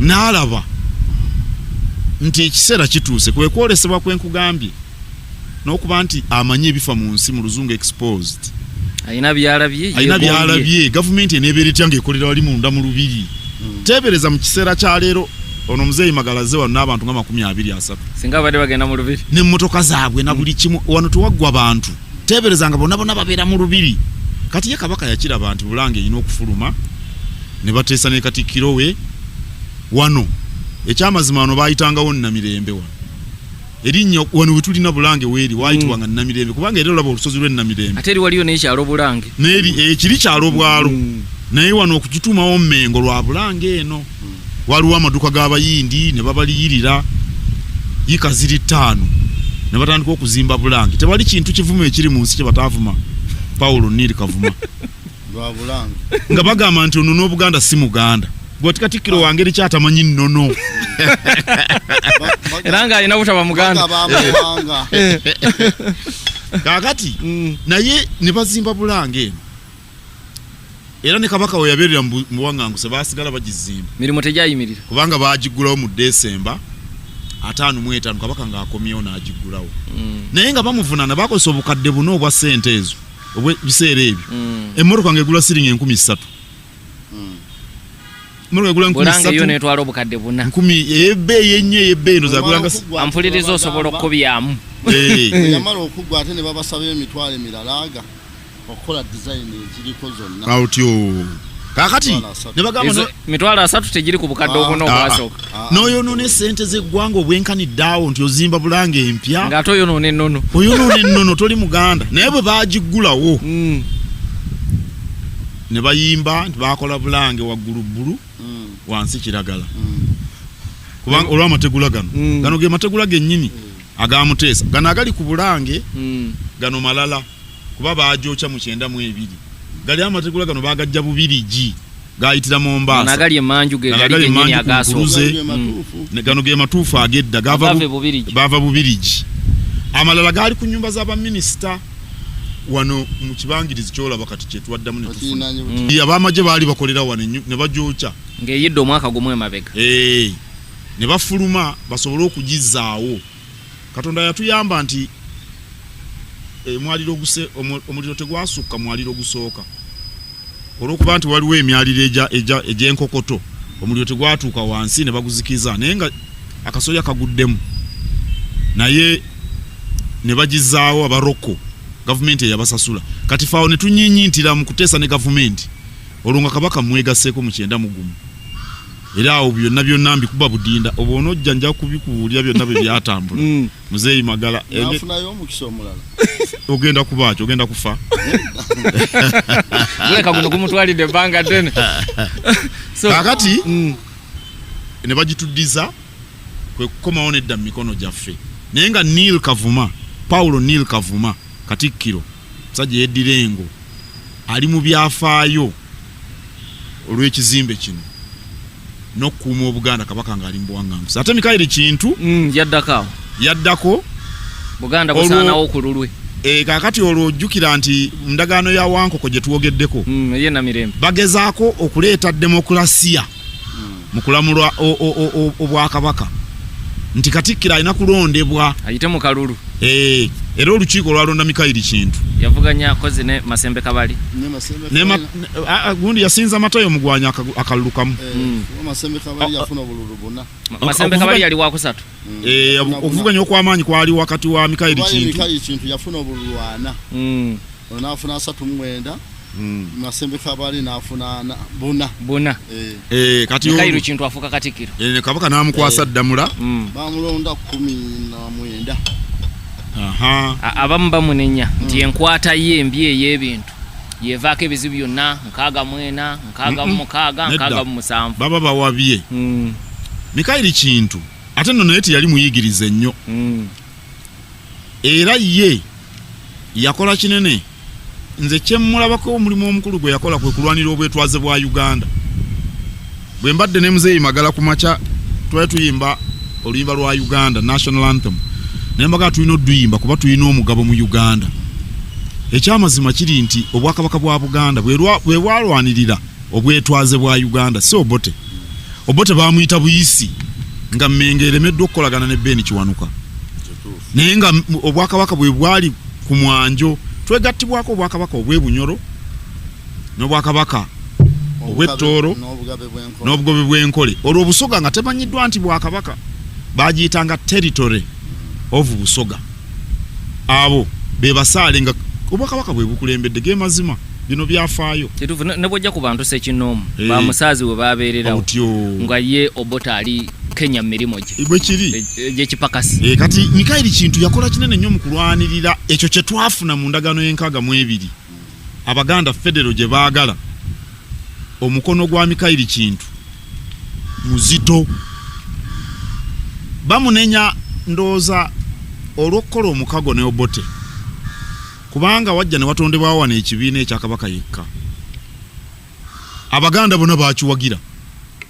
n'alaba nti ekiseera kituuse kwe kwolesebwa kwe nkugambye n'okuba nti amanyi ebifa mu nsi mu Luzungu exposed. Alina byalabye. Gavumenti eneebeera etya ng'ekolera wali munda mu lubiri. Teebereza mu kiseera kya leero ono Muzeeyi Magala ze wano n'abantu nga 23. Singa badde bagenda mu lubiri. N'emmotoka zaabwe na buli kimu wano tewaggwa bantu. Teebereza nga bonna babeera mu lubiri. Kati ye Kabaka yakiraba nti Bulange erina okufuluma ne bateesa ne Katikkiro we wano. Ekyamazima wano baayitangawo Nnamirembe wano. Erinnya wano we tulina Bulange weeri waayitibwanga Nnamirembe kubanga era olaba olusozi lw'Ennamirembe. Ate eri waliyo n'ekyalo Bulange. Ekiri kyalo bwalo. Naye wano okukituumawo Mmengo lwa Bulange eno. Waliwo amaduuka g'Abayindi ne babaliyirira yika ziri 5 ne batandika okuzimba Bulange. Tewali kintu kivumu ekiri mu nsi kye bataavuma Paulo Neil Kavuma. Lwa Bulange. Nga bagamba nti ono n'Obuganda si Muganda. bwoti Katikkiro wange eri kyatamanyi nnono era nga alina butaba muganda kaakati naye ne bazimba Bulange eno era ne Kabaka we yabeerera mu Buwanganguse baasigala bagizimba mirimu tegyayimirira kubanga baagigulawo mu Desemba 55 Kabaka ng'akomyewo n'agiggulawo naye nga bamuvunaana bakozesa obukadde buno obwa ssente ezo obw'ebiseera ebyo emmotoka ng'egula siringi 3,000 emmotoka egula 3,000 yo netwala obukadde buna 10 ebbeeyi ennyo ey'ebbeeyi eno zagulanga ampuliriza osobola okubyamu yamala okugwa ate ne babasaba emitwalo emirala aga okukola design eziriko zonna awutyo kaakati ne bagamba mitwalo 3 tegiri ku bukadde obuna obwasooka n'oyonoona essente z'eggwanga obwenkaniddeawo nti ozimba Bulange empya ng'ate oyonoona ennono toli Muganda naye bwe baagiggulawo ne bayimba nti baakola Bulange waggulu bbulu wansi kiragala kubanga olw'amategula gano ge mategula gennyini agamuteesa gano agali ku Bulange gano malala kuba baajooca mu 92 gali amategula gano baagajja Bubirigi gayitira Mombasa nagali emanju ge gali gennyini agaasooka gano ge matuufu agedda baava Bubirigi amalala gaali ku nnyumba z'abaminisita wano mu kibangirizi kyolaba kati kyetwaddamu ne tufuna abamaje baali bakolera wano ne bajooca ng'eyidde omwaka gumu emabega ne bafuluma basobole okugizaawo Katonda yatuyamba nti omuliro tegwasukka mwaliro gusooka olw'okuba nti waliwo emyaliro egy'enkokoto omuliro tegwatuuka wansi ne baguzikiza naye nga akasolya kaguddemu naye ne bagizaawo abaroko gavumenti eyabasasula kati faawo ne tunyinyintira mu kuteesa ne gavumenti olwo nga Kabaka mwegaseeko mu 91 era awo byonna mbikuba budinda oba onojja nja kubikubuulira byonna bwe byatambula muzeeyi Magala nafunayo omukisa omulala ogenda kubaaki ogenda kufa leka guno gumutwalidde ebbanga ddene kaakati ne bagituddiza kwe kukomawo nedda mu mikono gyaffe naye nga Paulo Neil Kavuma Katikkiro musajja yeddira engo ali mu byafaayo olw'ekizimbe kino n'okukuuma Obuganda Kabaka ng'ali mu Buwanganguse ate Mikaeli Kintu yaddako Buganda busaanawo ku lulwe kaakati olwo ojjukira nti mu ndagaano ya Wankoko gye tuwogeddeko ye Namirembe bagezaako okuleeta demokrasiya mu kulamulwa Obwakabaka nti Katikkiro alina kulondebwa ayite mu kalulu era olukiiko lwalonda Mikaeli Kintu yavuganya kozi ne Masembe Kabali gundi yasinza Matayo Mugwanya akalulu kamu Masembe Kabali yafuna obululu bonna Masembe Kabali yali wa kusatu okuvuganya okw'amaanyi kwali wakati wa Mikaeli Kintu yafuna obululu 4 onafuna 39 Masembe Kabali nafuna buna kati Mikaeli Kintu afuka Katikkiro Kabaka n'amukwasa ddamula bamulonda 19 abamu bamunenya nti enkwata ye embi ey'ebintu yevaako ebizibu byonna 64 67 baba bawabye Mikaeli Kintu ate nno naye teyali muyigiriza ennyo era ye yakola kinene nze kyemmulabako omulimu omukulu gwe yakola kwe kulwanira obwetwaze bwa Uganda bwe mbadde ne muzeeyi Magala ku makya twali tuyimba oluyimba lwa Uganda National Anthem naye mbaga tulina oduyimba kuba tulina omugabo mu Uganda ekyamazima kiri nti Obwakabaka bwa Buganda bwe bwalwanirira obwetwaze bwa Uganda si Obote bamuyita Buyisi nga Mmengo eremeddwa okukolagana ne Ben Kiwanuka naye nga Obwakabaka bwe bwali ku mwanjo twegattibwako Obwakabaka obw'Ebunyoro n'Obwakabaka obw'Ettooro n'obugobe bw'Enkole olwo Busoga nga temanyiddwa nti Bwakabaka bagiyitanga territory of Busoga abo be basaale nga Obwakabaka bwe bukulembedde ge mazima bino byafaayo kituufu ne bwojja ku bantu Ssekinoomu bamusaazi we babeererawo nga ye Obote ali Kenya mirimo gye bwe kiri gyekipakasi kati Mikaeli Kintu yakola kinene nnyo mu kulwanirira ekyo kye twafuna mu ndagaano y'62 Abaganda Federo gye baagala omukono gwa Mikaeli Kintu muzito bamunenya ndooza olw'okukola omukago ne Obote kubanga wajja ne watondebwawo wano ekibiina ekya Kabaka yekka Abaganda bonna baakiwagira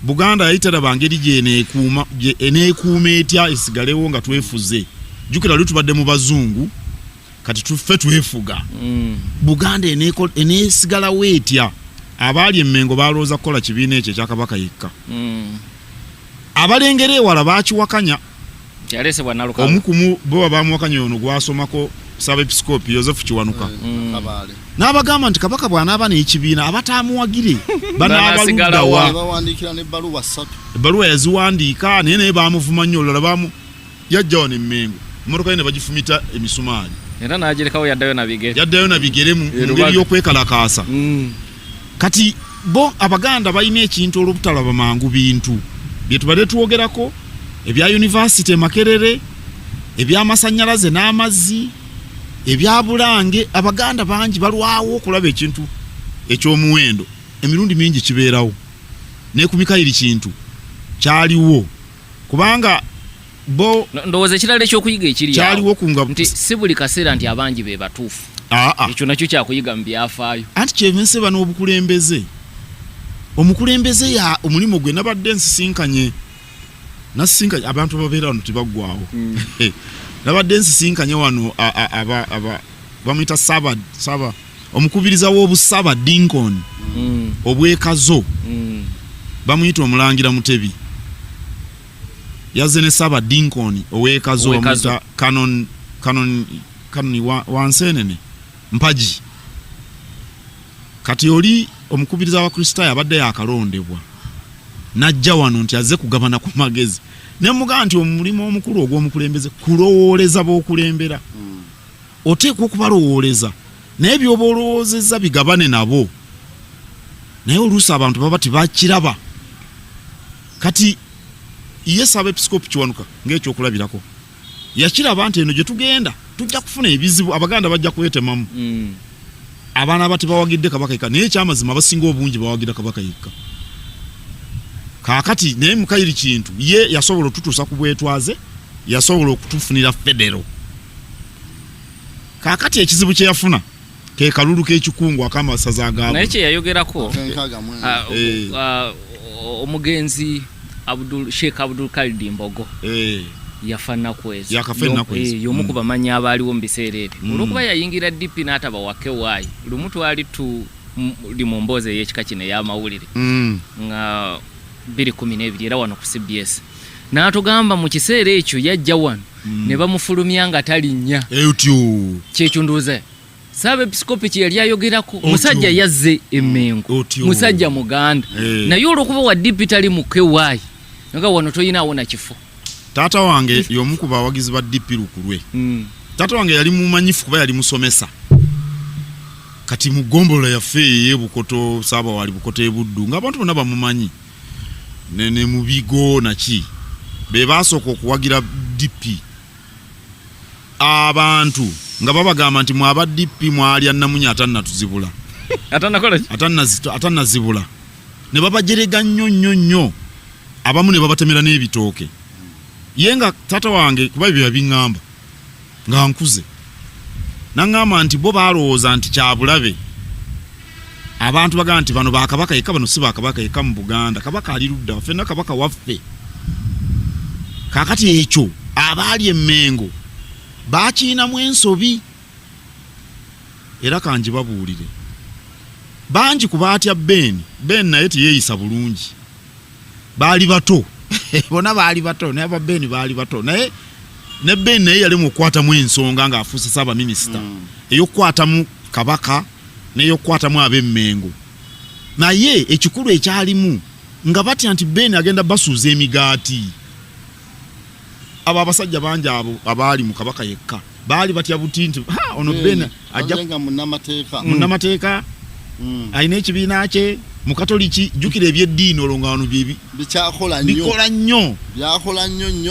Buganda yayitera bangeri je eneekuuma etya esigalewo nga twefuze. Jukira lwe tubadde mu bazungu kati tuffe twefuga. Buganda eneesigalawo etya. Abaali emmengo balooza kukola kibiina ekyo ekya Kabaka yekka. Abalengere ewala baakiwakanya. Yalesebwa Nalukalu. Omukumu bo bamuwakanya ono gwasomako Ssabepisikoopi Yozefu Kiwanuka. N'abagamba nti Kabaka bw'anaaba n'ekibiina abataamuwagire banaabaluddawa. Bawandiikira n'ebbaluwa 3. Ebbaluwa yaziwandiika naye baamuvuma nnyo olulala yajjawo n'emmengo. Emmotoka ye ne bagifumita emisumaali. Era n'agirekawo yaddayo na bigere mu ngeri y'okwekalakaasa. Kati bo Abaganda balina ekintu olw'obutalaba mangu bintu bye tubadde twogerako ebya University Makerere, eby'amasannyalaze n'amazzi, ebya Bulange. Abaganda bangi balwawo okulaba ekintu eky'omuwendo. Emirundi mingi kibeerawo ne ku Mikayiri kintu kyaliwo kubanga bo ndowooza ekirala ekyokuyiga ekiri kyaliwo kunga nti si buli kaseera nti abangi be batuufu. Ekyo nakyo kyakuyiga mu byafaayo. Anti kyevense bano obukulembeze. Omukulembeze ya omulimu gwe nabadde nsisinkanye. Nasisinkanye abantu babeera wano tebaggwawo. Nabadde nsisinkanye wano bamuyita Saba omukubiriza w'obusaba Dinkon obwekazo bamuyita Omulangira Mutebi. Yazze ne Saba Dinkon ow'ekazo bamuyita Canon Wansenene Mpaji. Kati oli omukubiriza wa Kristaayo abadde yakalondebwa. Najja wano nti azze kugabana ku magezi. Ne mugaa nti omulimu omukulu ogw'omukulembeze kulowooleza b'okulembera. Oteekwa okubalowooleza. Naye by'oba olowoozezza bigabane nabo. Naye oluusi abantu baba tebakiraba. Kati ye Ssabepisikoopi Kiwanuka ng'ekyokulabirako. Yakiraba nti eno gye tugenda tujja kufuna ebizibu. Abaganda bajja kwetemamu. Abaana abati bawagidde Kabaka yekka naye ekyamazima abasinga obungi bawagira Kabaka yekka. Kaakati naye Mukayiri kintu ye yasobola okututuusa ku bwetwaze, yasobola okutufunira federo. Kaakati ekizibu kye yafuna ke kalulu k'ekikungu ak'amasaza agaabo. Naye kye yayogerako omugenzi Sheikh Abdul Kalidi Mbogo yafana kwezi y'omu ku bamanyi abaaliwo mu biseera ebyo. Olw'okuba yayingira DP n'ataba wake waayi lumu twali tuli mu mboozi ey'ekika kino ey'amawulire nga 2012 era wano ku CBS n'atugamba mu kiseera ekyo yajja wano ne bamufulumya nga talinnya kyekyo nduuza Ssabepisikoopi kye yali ayogerako musajja yazze Emmengo musajja Muganda naye olw'okuba wa DP tali muke waayi nga wano toyinaawo na kifo. Taata wange y'omu ku bawagizi ba DP lukulwe. Taata wange yali mumanyifu kuba yali musomesa. Kati mu ggombolola yaffe ye Bukoto Saba wali Bukoto ebuddu ng'abantu bonna bamumanyi. Ne mu bigo naki be baasooka okuwagira DP. Abantu nga babagamba nti mwaba DP mwalya Namunya atannatuzibula. Atannazibula. Ne babajerega nnyo. Abamu ne babatemera n'ebitooke. Yenga tata wange kuba ebyo yabiŋŋamba nga nkuze. Naŋŋamba nti bo balowooza nti kyabulabe. Abantu bagamba nti bano ba Kabaka yekka bano si ba Kabaka yekka mu Buganda. Kabaka ali ludda ffenna Kabaka waffe. Kaakati ekyo abaali Emmengo baakiinamu ensobi. Era kanji babuulire. Bangi ku baatya Ben naye teyeeyisa bulungi. Baali bato. Bona baali bato naye ababeni baali bato naye ne Ben naye yali mukwatamu ensonga ng'afuuse Saba minisita ey'okukwatamu Kabaka n'ey'okukwatamu ab'Emmengo. Naye ekikulu ekyalimu nga batya nti Ben agenda basuuza emigaati. Abo abasajja bangi abo abaali mu Kabaka yekka baali batya buti nti ono Ben ajja munnamateeka alina ekibiina kye mu Katoliki. Jjukira ebyeddiini olwo nga wano bikola nnyo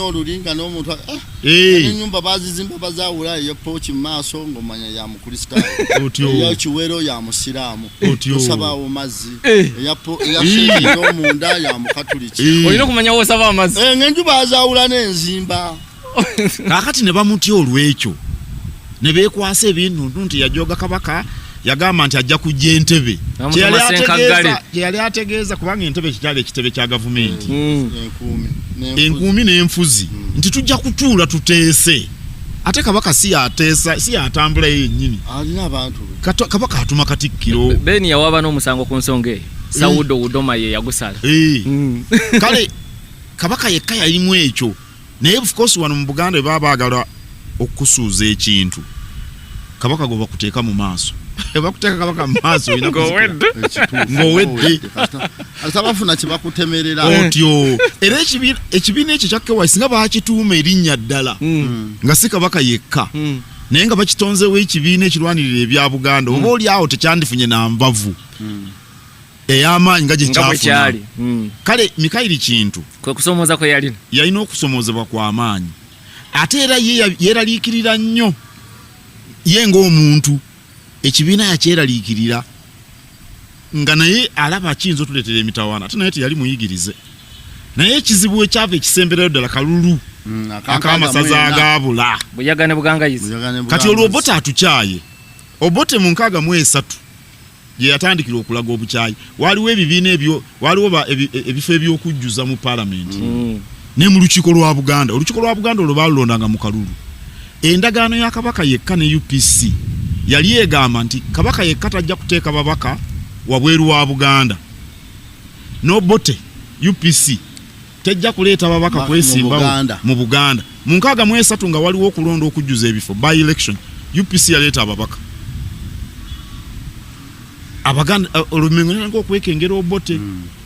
olulinga n'omuntu ennyumba bazizimba bazaawula ey'epooki mu maaso ng'omanya ya Mukristaayo eyakiwero ya Musiraamu osabaawo mazzi ey'omunda ya Mukatoliki. Olina okumanya w'osaba amazzi ng'enjuba azaawula n'enzimba. Kaakati ne bamutya olw'ekyo ne beekwasa ebintu nti yajooga Kabaka yagamba nti ajja kujja Entebbe kyeyali ategeeza kubanga Entebbe kikyali ekitebe kya gavumenti enkuumi n'enfuzi nti tujja kutuula tuteese ate kabaka si yatambula yennyini alina abantu kabaka atuma Katikkiro Beni yawaba n'omusango ku nsonga eyo Saudo Udoma ye yagusala kale kabaka yekka yalimu ekyo naye of course wano mu Buganda baba baagala okusuuza ekintu kabaka go bakuteeka mu maaso bakuteeka kabaka mu maaso ng'owedde asabafuna kye bakutemerera otyo era ekibiina ekyo kya KYC nga baakituuma erinnya ddala nga si kabaka yekka naye nga bakitonzeewo ekibiina ekirwanirira ebya Buganda oba oli awo tekyandifunye nambavu ey'amaanyi nga gye kyafuna kale Mikaili Kintu kwe kusomooza kwe yalina okusomoozebwa kw'amaanyi ate era yeeraliikirira nnyo ye ng'omuntu ekibiina yakyeraliikirira nga naye alaba kiyinza otuleetera emitawaana ate naye teyali muyigirize naye ekizibu ekyava ekisemberayo ddala kalulu ak'amasaza agaabula Buyagane Bugangayizi kati olwo Obote atukyaye Obote mu 63 gye yatandikira okulaga obukyayi waliwo ebibiina ebyo waliwo ebifo eby'okujjuza mu paalamenti ne mu lukiiko lwa Buganda olukiiko lwa Buganda olwo baalulondanga mu kalulu endagaano ya kabaka yekka ne UPC yali egamba nti kabaka yekka tajja kuteeka babaka wabweru wa Buganda n'Obote UPC tejja kuleeta babaka kwesimbawo mu Buganda mu 63 nga waliwo okulonda okujjuza ebifo by election UPC yaleeta ababaka Abaganda olumengo n'okwekengera Obote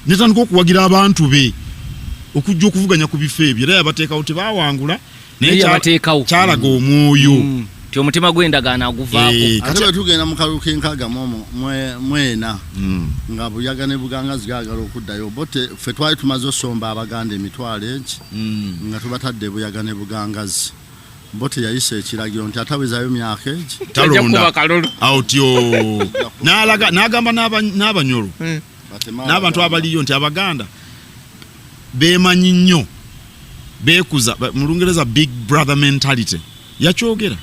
netandika okuwagira abantu be okujja okuvuganya ku bifo ebyo era yabateekawo tebawangula naye yabateekawo kyalaga omwoyo ti omutima gw'endagaano aguvaako ate bwe tugenda mu kalulu k'enkaaga mwena nga Buyagane Bugangazi gaagala okuddayo Obote ffe twali tumaze osomba Abaganda emitwalo egi nga tubatadde Buyagane Bugangazi Obote yayise ekiragiro nti atawezaayo myaka egi talonda awotyo n'agamba n'Abanyoro n'abantu abaliyo nti Abaganda beemanyi nnyo beekuza mu Lungereza big brother mentality yakyogera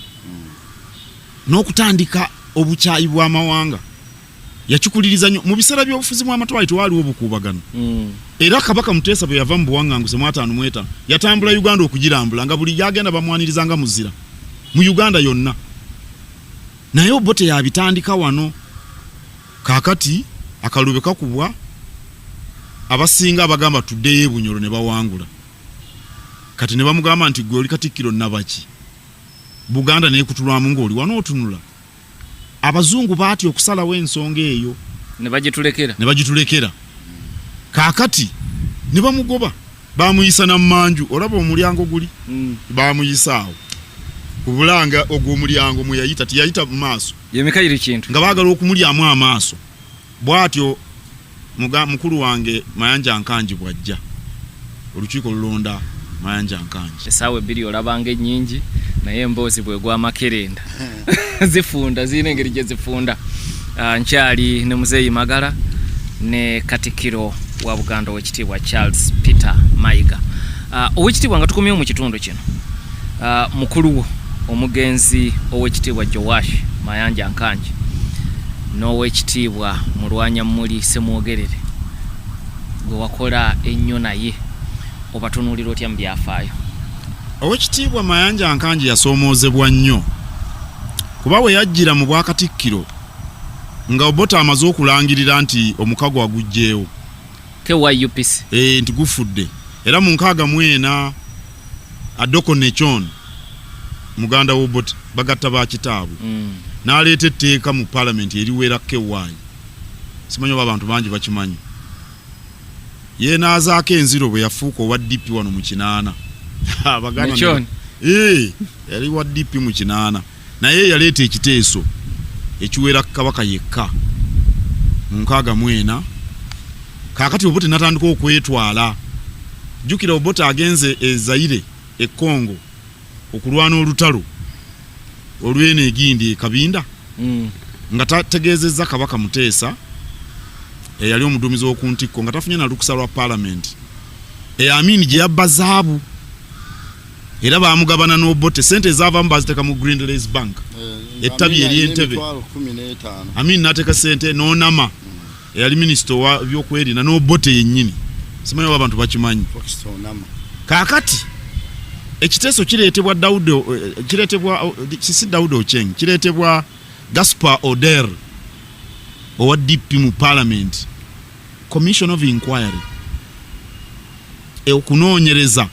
n'okutandika obukyayi bw'amawanga yakikuliriza nnyo mu biseera by'obufuzi mu amatwale tewaliwo obukuubagano era kabaka Muteesa bwe yava mu buwaŋŋanguse mu 55 yatambula Uganda okugirambula nga buli yagenda bamwaniriza nga muzira mu Uganda yonna naye Obote yabitandika wano kaakati akalube kakubwa abasinga abagamba tuddeyo Bunyoro ne bawangula kati ne bamugamba nti gwe oli Katikkiro nabaki Buganda naye kutulwamu ng'oli wano otunula abazungu baati okusalawo ensonga eyo ne bagitulekera kaakati ne bamugoba bamuyisa n'ammanju olaba omulyango guli bamuyisaawo ku bulanga ogw'omulyango mwe yayita tiyayita mu maaso ye Mikaili Kintu nga baagala okumulyamu amaaso bw'atyo mukulu wange Mayanja Nkanji bwajja olukiiko lulonda Mayanja Nkanji esaawa 2 olabanga ennyingi naye emboozi bwegwa makerenda zifunda zirina engeri gye zifunda nkyali ne Muzeeyi Magala ne Katikkiro wa Buganda owekitiibwa Charles Peter Mayiga owekitiibwa nga tukomyewo mu kitundu kino mukulu wo omugenzi owekitiibwa Joash Mayanja Nkanji n'owekitiibwa Mulwanyammuli Semwogerere gwe wakola ennyo naye obatunuulira otya mu byafaayo owekitiibwa Mayanja Nkanji yasoomoozebwa nnyo kuba we yajjira mu Bwakatikkiro nga Obote amaze okulangirira nti omukago agugjeewo KYUPC nti gufudde era mu 64 Adoko Nechon muganda w'Obote bagatta ba kitaabu n'aleeta etteeka mu paalamenti eriwera KY simanyi oba abantu bangi bakimanyi ye n'azaako enziro bwe yafuuka owa DP wano mu 8 Abaganda yali wa DP mu 8 naye yaleeta ekiteeso ekiwera kabaka yekka mu 64 kaakati Obote natandika okwetwala jjukira Obote agenze Zaire Congo okulwana olutalo olw'eno egindi Kabinda nga tategeezezza kabaka Muteesa eyali omuduumizi w'oku ntikko nga tafunye na lukusa lwa paalamenti Amin gye yabba zaabu era bamugabana n'Obote sente zaavamu baziteka mu Greenlace Bank ettabi ery'Entebbe Amin n'ateeka sente n'Onama eyali minisita wa byokwerinda n'Obote yennyini simanyi oba abantu bakimanyi kaakati ekiteeso kireetebwa si Daudi Ocheng kireetebwa Gaspar Oder owa DP mu Parliament Commission of Inquiry okunoonyereza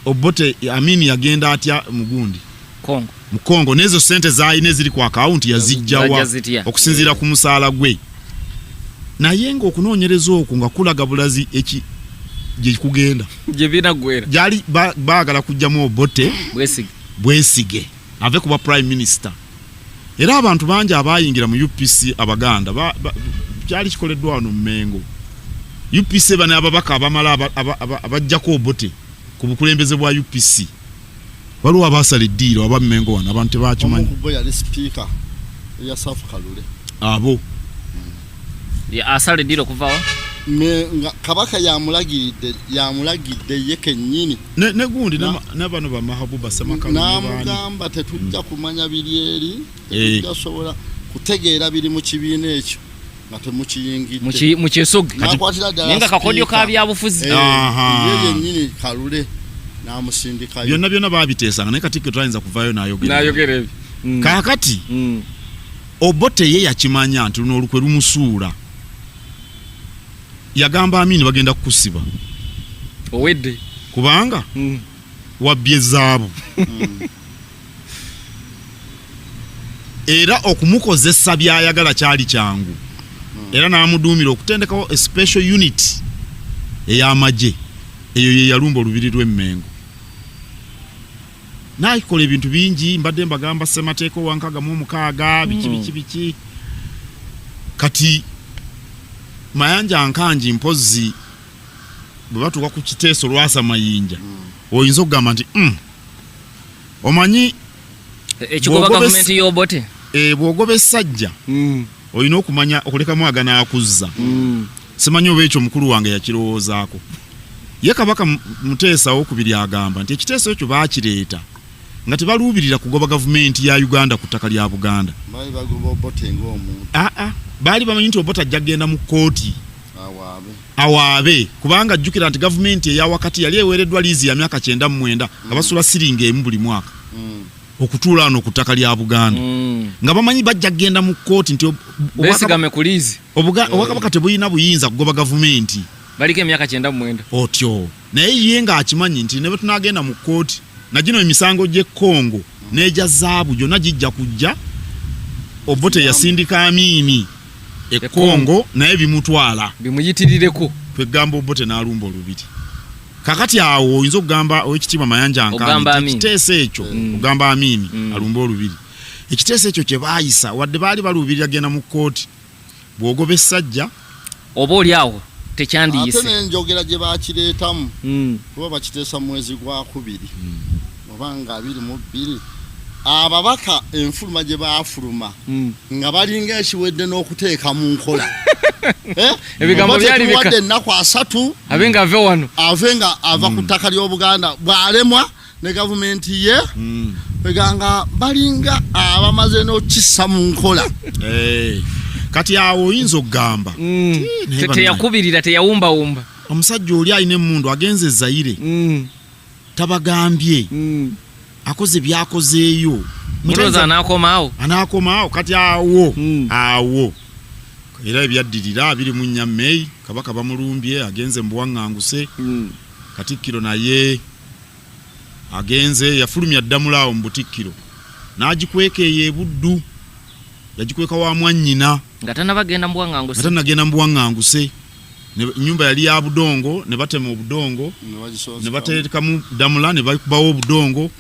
Obote Amin yagenda atya mugundi mu Congo n'ezo sente zaayina eziri ku akawunti yazijjawa okusinziira ku musaala gwe naye ng'okunoonyereza okwo nga kulaga bulazi gye kugenda gye binagwera gyali baagala kujjamu Obote bwesige ave kuba prime minister era abantu bangi abayingira mu UPC abaganda kyali kikoleddwa wano mu Mengo UPC bane ababaka abamala abajjako Obote ku bukulembeze bwa UPC waliwo abasala eddiiro aba Mengo wano abantu tebakimanyi yali speaker ya South Kalule abo asala eddiiro kuvawa kabaka yamulagidde ye kennyini ne gundi ne bano ba Mahabuba Ssemakalu n'amugamba tetujja kumanya biri eri tetujjasobola kutegeera biri mu kibiina ekyo nga temukiyingidde mu kyesoge nenga kakodyo ka byabufuzi ye yennyini Kalule n'amusindikayo byonna babiteesanga naye kati twayinza kuvaayo n'ayogera ebyo kaakati Obote ye yakimanya nti luno olukwe lumusuula yagamba Amin bagenda kukusiba owedde kubanga wabbye zaabu era okumukozesa byayagala kyali kyangu era n'amuduumira okutendekawo a special unit ey'amagye eyo ye yalumba olubiri lw'Emmengo naayikola ebintu bingi mbadde mbagamba ssemateeka owankaga mu 6 biki kati Mayanja Nkanji mpozi bwe batuuka ku kiteeso Lwasa Mayinja oyinza okugamba nti omanyi ekigoba gavumenti y'Obote bw'ogoba essajja olina okumanya okulekamu aganaakuzza simanyi oba ekyo mukulu wange yakirowoozaako ye Kabaka Muteesa owookubiri agamba nti ekiteeso ekyo baakireeta nga tebaluubirira kugoba gavumenti ya Uganda ku ttaka lya Buganda baali bamanyi nti Obote ajja kgenda mu kkooti awaabe kubanga ajjukira nti gavumenti eya wakati yali eweereddwa liizi ya myaka 99 nga basula siringa emu buli mwaka okutuula wano ku ttaka lya Buganda nga bamanyi bajja kgenda mu kkooti nti besigame ku liizi Obwakabaka tebulina buyinza kugoba gavumenti baliko emyaka 99 otyo naye ye ng'akimanyi nti ne bwe tunaagenda mu kkooti na gino emisango gy'e Congo n'egya zaabu gyonna gijja kujja Obote yasindika Amini e Congo naye bimutwala bimuyitirireko twegamba Obote n'alumba olubiri kakati awo oyinza okugamba ow'ekitiibwa Mayanja Nkanji ekiteeso ekyo ogamba Amini alumba olubiri ekiteeso ekyo kye baayisa wadde baali baluubirira genda mu kkooti bw'ogoba essajja oba oli awo tekyandiyise ate n'enjogera gye baakireetamu kuba bakiteesa mu mwezi gwa 2 oba nga 22 ababaka enfuluma gye baafuluma nga balinga ekiwedde n'okuteeka mu nkola ebigambo byali bika ennaku 3 abenga ave wano avenga ava ku ttaka ly'Obuganda bw'alemwa ne gavumenti ye eganga balinga abamaze n'okissa mu nkola kati awo oyinza okugamba teyakubirira teyawumbawumba omusajja oli alina emmundu agenze Zaire tabagambye akoze byakozeeyo mutoza anaakomaawo kati awo era ebyaddirira 24 Mei Kabaka bamulumbye agenze mu buwaŋŋanguse Katikkiro naye agenze yafulumya Ddamula awo mu Butikkiro n'agikweka eyo Buddu yagikweka wa mwannyina nga tanabagenda mu buwaŋŋanguse nyumba yali ya budongo ne batema obudongo ne bateekamu Ddamula ne bakubawo obudongo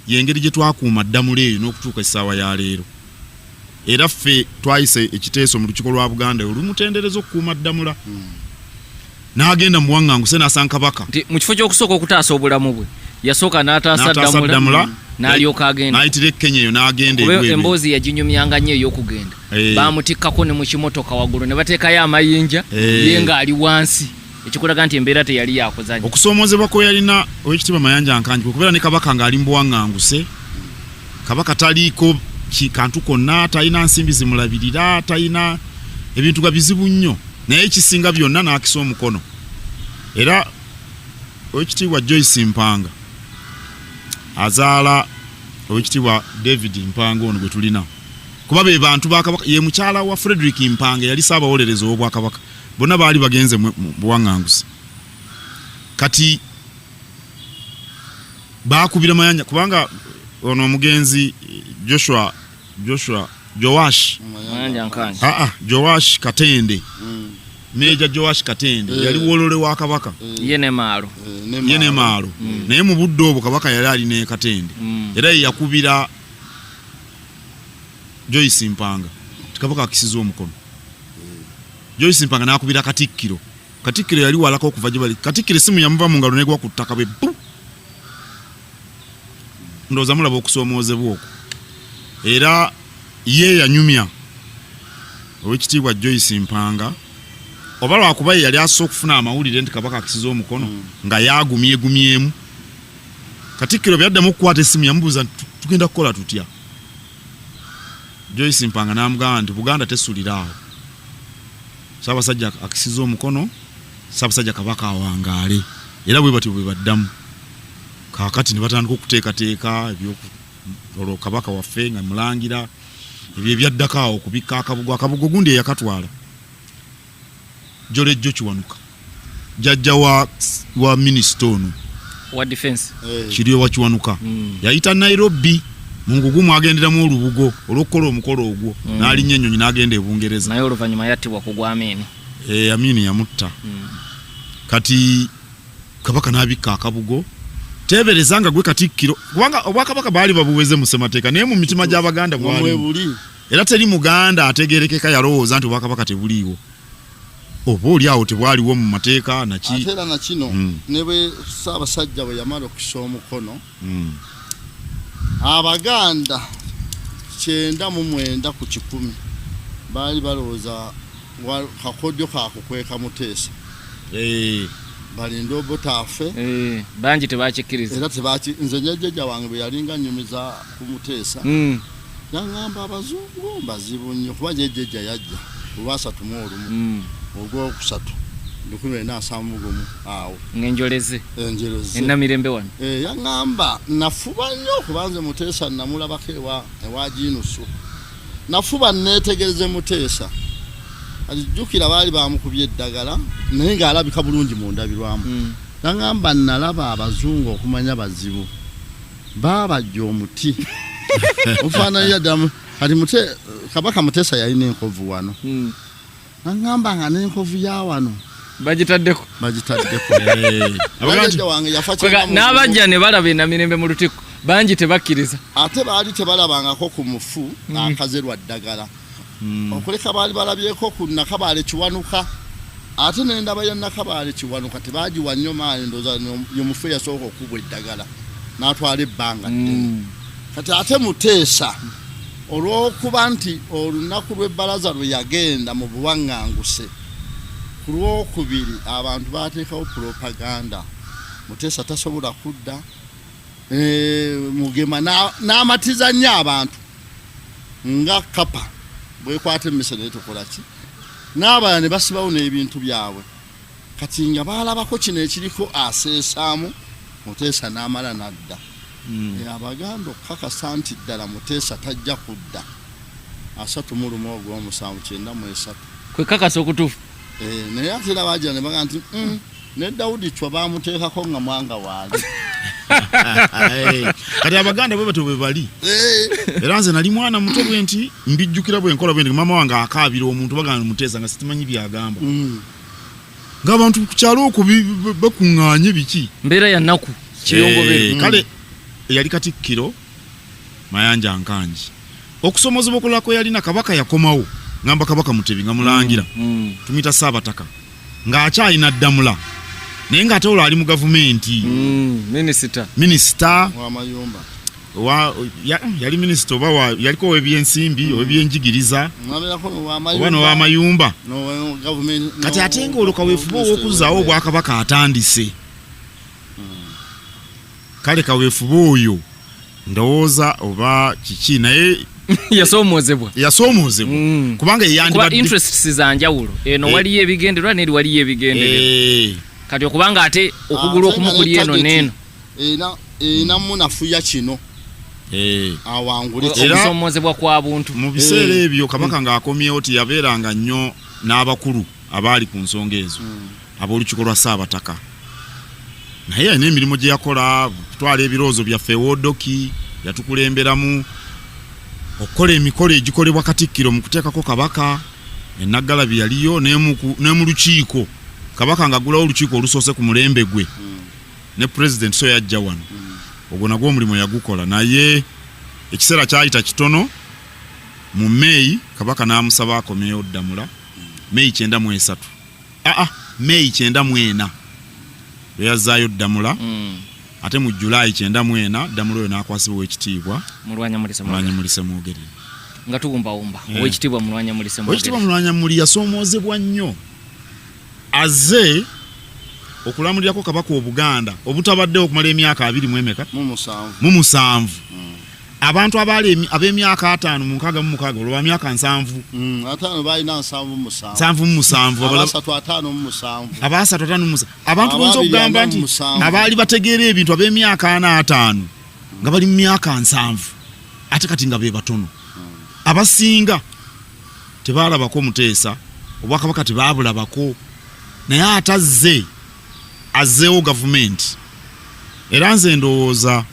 yengeri gye twakuuma Ddamula eyo n'okutuuka essaawa ya leero era ffe twayise ekiteeso mu lukiiko lwa Buganda olumutendereza okukuuma Ddamula n'agenda mu buwaŋŋanguse n'asanga Kabaka mu kifo ky'okusooka okutaasa obulamu bwe yasooka n'ataasa Ddamula n'alyoka agenda n'ayitira Kenya eyo n'agenda emboozi yaginyumyanga nnyo ey'okugenda baamutikkako ne mu kimotoka waggulu ne bateekayo amayinja ye ng'ali wansi ekikulaga nti embeera teyali yakuzanya. Okusoomozebwa kwe yalina Oweekitiibwa Mayanja Nkanji okubeera ne Kabaka ng'ali mu buwaŋŋanguse, Kabaka taliiko kantu konna, talina nsimbi zimulabirira, talina ebintu ga bizibu nnyo, naye ekisinga byonna n'akisa omukono. Era Oweekitiibwa Joyce Mpanga azaala Oweekitiibwa David Mpanga ono gwe tulina, kuba be bantu ba Kabaka. Ye mukyala wa Frederick Mpanga yali Ssaabawolereza w'Obwakabaka, bonna baali bagenze mu buwaŋŋanguse. Kati baakubira Mayanja kubanga ono omugenzi Joash Mayanja Nkanji. Joash Katende. Meja Joash Katende yali wolole wa Kabaka. Ye ne Maalo. Naye mu budde obwo Kabaka yali ali ne Katende. Era yakubira Joyce Mpanga. Kabaka akisiza omukono. Joyce Mpanga n'akubira Katikkiro. Katikkiro yali walako okuva gye bali. Katikkiro simu yamuva mu ngalo negwa ku ttaka be. Ndowooza mulaba okusoomoozebwa okwo. Era ye yanyumya Oweekitiibwa Joyce Mpanga oba lwakuba yali asobola okufuna amawulire nti Kabaka akisiza omukono nga yagumyegumyemu. Katikkiro byaddamu okukwata essimu yamubuuza tugenda kukola tutya. Joyce Mpanga n'amugamba nti Buganda tesulira awo, Ssaabasajja akisiza omukono, Ssaabasajja Kabaka awangaale. Era bwe batyo bwe baddamu. Kaakati ne batandika okuteekateeka olwo Kabaka waffe nga mulangira ebyo ebyaddako awo okubikka akabugo gundi eyakatwala Jolejjo Kiwanuka, jjajja wa minisita ono wa defense Kiryo wa Kiwanuka. Yayita Nairobi mu ngugumu agenderamu olubugo olw'okukola omukolo ogwo, n'alinnya ennyonyi n'agenda e Bungereza. Naye oluvannyuma yattibwa ku gwa Amini. Amini yamutta. Kati Kabaka n'abikka akabugo. Tebereza nga gwe Katikkiro kubanga Obwakabaka baali babuweze mu ssemateeka, naye mu mitima gy'Abaganda gwali. Era teri Muganda ategeerekeka yalowooza nti Obwakabaka tebuliiwo. Oba oli awo tebwaliwo mu mateeka naki. Ate era na kino ne bwe Ssaabasajja bwe yamala okukisa omukono, Abaganda 99 ku 100 baali balowooza kakodyo kakukweka Muteesa. Balinda obutaafe. Bangi tebakikkiriza. Era nze nyajjajja wange bwe yalinga nnyumiza ku Muteesa. Yaŋŋamba Abazungu mbazibu nnyo kuba jjajja yajja ku Lwasatu-mu-olumu ogwokusatu 1971 awo ng'enjoleze ennamirembe wano. Yaŋŋamba nafuba nnyo kuba nze Muteesa namulabako ewa Jinusu. Nafuba neetegereze Muteesa. Alijjukira baali bamukubye eddagala naye ng'alabika bulungi mu ndabirwamu. Yaŋŋamba nalaba Abazungu okumanya bazibu baabajja omuti ofaananira ddamu kati Kabaka Muteesa yalina enkovu wano. Naŋŋamba nga n'enkovu ya wano bagitaddeko. Abaganda wange yafa n'abajja ne balaba ennamirembe mu lutikko bangi tebakkiriza. Ate baali tebalabangako ku mufu akazerwa ddagala. Okuleka baali balabyeko ku Nakabaale Kiwanuka. Ate n'endaba ya Nakabaale Kiwanuka tebaagiwa nnyo maanyi, ndowooza ye mufu yasooka okubwa eddagala n'atwala ebbanga ddene. Kati ate Muteesa olw'okuba nti olunaku lw'ebbalaza lwe yagenda mu buwaŋŋanguse, ku lwokubiri abantu baateekawo propaganda Muteesa tasobola kudda. Mugema n'amatiza nnyo abantu nga Kapa bwekwata emmese naye tukola ki, n'abalala ne basibawo n'ebintu byabwe. Kati nga baalabako kino ekiriko aseesaamu, Muteesa n'amala n'adda. Abaganda okukakasa nti ddala Muteesa tajja kudda 31/7/93 kwe kakasa okutuufu. Naye ate era bagira ne baga nti ne Daudi Chwa baamuteekako nga mwanga waali. Kati Abaganda bwe batyo bwe bali. Era nze nali mwana muto bwe nti mbijjukira bwe nkola bwe nti mama wange akaabira omuntu bagamba Muteesa nga sitimanyi byagamba. Ng'abantu ku kyalo okwo bakuŋŋaanye biki. Mbeera ya nnaku kiyongobere. Kale yali Katikkiro Mayanja Nkanji. Okusomozebwa okulako yalina Kabaka yakomawo ngamba Kabaka Mutebi nga mulangira. Tumita Ssaabataka ng'akyalina Ddamula. Naye ng'ate olwo ali mu gavumenti. Minisita w'amayumba. yali minisita oba yaliko ow'ebyensimbi ow'ebyenjigiriza oba n'ow'amayumba kati ate ng'olwo kaweefube ow'okuzzaawo obwakabaka atandise kale kaweefube oyo ndowooza oba kiki naye yasoomozebwa kubanga yeyandibadde interests za njawulo eno waliyo ebigendererwa n'eri waliyo ebigendererwa kati okubanga ate okugula okumu kuli eno n'eno namunafuya kino awangule okusomozebwa kwa buntu mu biseera ebyo kabaka ng'akomyewo ti yabeeranga nnyo n'abakulu abaali ku nsonga ezo ab'olukiiko lwa Ssaabataka naye alina emirimu gye yakola kutwala ebirowoozo byaffe Wodoki yatukulemberamu okukola emikolo egikolebwa Katikkiro mu kuteekako kabaka enaggalabi yaliyo ne mu lukiiko kabaka ng'aggulawo olukiiko olusoose ku mulembe gwe ne president so yajja wano ogwo nagwo omulimu yagukola naye ekiseera kyayita kitono mu May kabaka n'amusaba akomeyo Ddamula May 93 May 94 yazaayo Ddamula ate mu July 94 Ddamula oyo n'akwasibwa ekitiibwa Mulwanya Mulise Mwogere nga tuwumbawumba owekitiibwa Mulwanya Mulise Mwogere owekitiibwa Mulwanya Muli yasoomozebwa nnyo aze okulamulirako kabaka Obuganda obutabaddewo okumala emyaka 27 abantu abaali ab'emyaka 5 mu 6 olwa myaka 7 atano balina 7 abasatu abantu bonza okugamba nti abaali bategeera ebintu ab'emyaka 4 nga bali mu myaka 7 ate kati nga be batono abasinga tebaalabako Muteesa obwakabaka tebaabulabako naye azzeewo gavumenti era nze ndowooza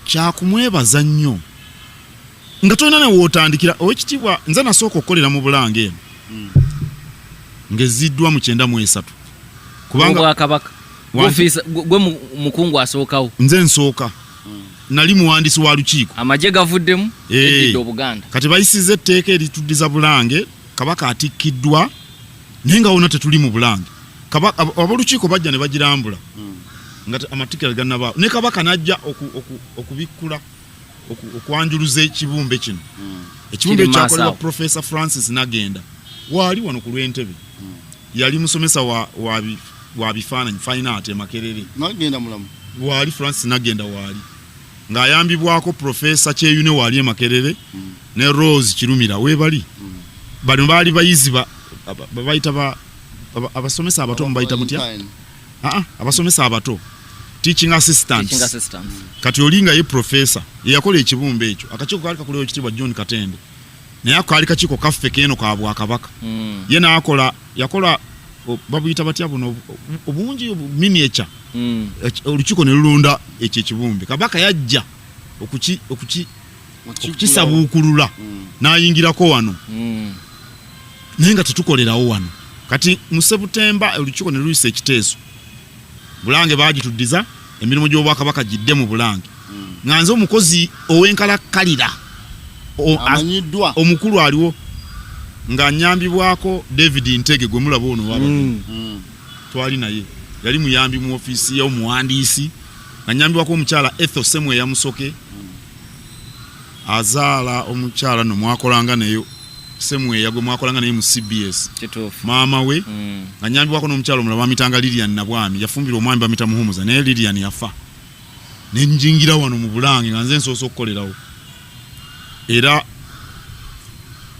kyakumwebaza nnyo nga tolina ne wootandikira owekitiibwa nze nasooka okukolera mu Bulange eno ng'eziddwa mu 93 kubanga Obwakabaka gwe mukungu asookawo nze nsooka nali muwandiisi wa lukiiko amagye gavuddemu edidde Obuganda kati bayisizza etteeka erituddiza Bulange kabaka atikkiddwa naye nga wonna tetuli mu Bulange ab'olukiiko bajja ne bagirambula nga amatikira gannabaawo ne kabaka najja okubikkula okwanjuluza ekibumbe kino ekibumbe kyakolebwa Professor Francis Nagenda waali wano ku Lwentebe yali musomesa wa bifaananyi fine art Makerere Nagenda mulamu waali Francis Nagenda waali ng'ayambibwako Professor Kyeyune waali Makerere ne Rose Kirumira weebali bano baali bayizi bayita abasomesa abato mubayita mutya abasomesa abato teaching assistants kati olinga ye professor yakola ekibumbe ekyo akakiiko kaali kakolewo ekitiibwa John Katende naye akaali kakiiko kaffe keno ka Bwakabaka ye yakola babuyita batya buno obungi miniature olukiiko ne lulonda ekyo ekibumbe kabaka yajja okukisabuukulula n'ayingirako wano naye nga tetukolerawo wano kati mu Sebutemba olukiiko ne luyisa ekiteeso Bulange baagituddiza emirimu gy'Obwakabaka gidde mu Bulange nga nze omukozi ow'enkalakkalira omukulu aliwo nga nyambibwako David Ntege gwe mulaba ono waba twali naye yali muyambi mu ofiisi y'omuwandiisi nga nyambibwako omukyala Ethel Semwe yamusoke azaala omukyala no mwakolanga nayo Semwe yagwe mwakolanga naye mu CBS maama we nga nyambibwako n'omukyala omulala bamitanga Lilian Nabwami yafumbira omwami bamita Muhumuza naye Lilian yafa ne njingira wano mu Bulange nga nze nsoosa okukolerawo era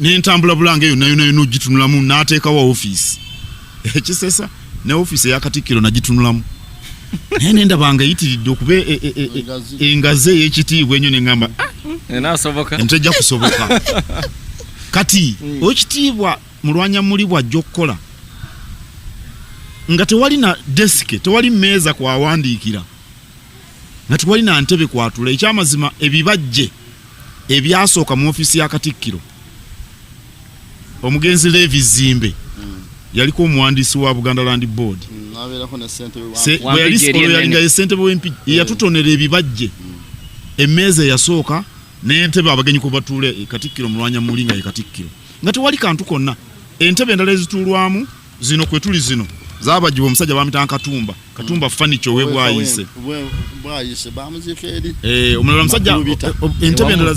n'entambula Bulange eyo nayo n'ogitunulamu n'ateekawo ofiisi ekisesa ne ofiisi eya Katikkiro nagitunulamu naye nendabanga eyitiridde okuba engazi ey'ekitiibwa ennyo neŋŋamba entejja kusoboka kati ekitiibwa Mulwanya Muli bw'ajja okukola nga tewali na desike tewali mmeeza kwawandiikira nga tewali na ntebe kwatula ekyamazima ebibajje ebyasooka mu ofiisi ya Katikkiro omugenzi Levi Zimbe yaliko omuwandiisi wa Buganda Land Board yalinga ye ssentebe w'empigi yatutonera ebibajje emmeeza eyasooka n'entebe abagenyi kwe batuule Katikkiro Mulwanya Muli nga ye Katikkiro nga tewali kantu konna entebe endala ezituulwamu zino kwe tuli zino Zabajibwa omusajja bamita Katumba furniture we bwayise bamuzikeeri omulala musajja entebe endala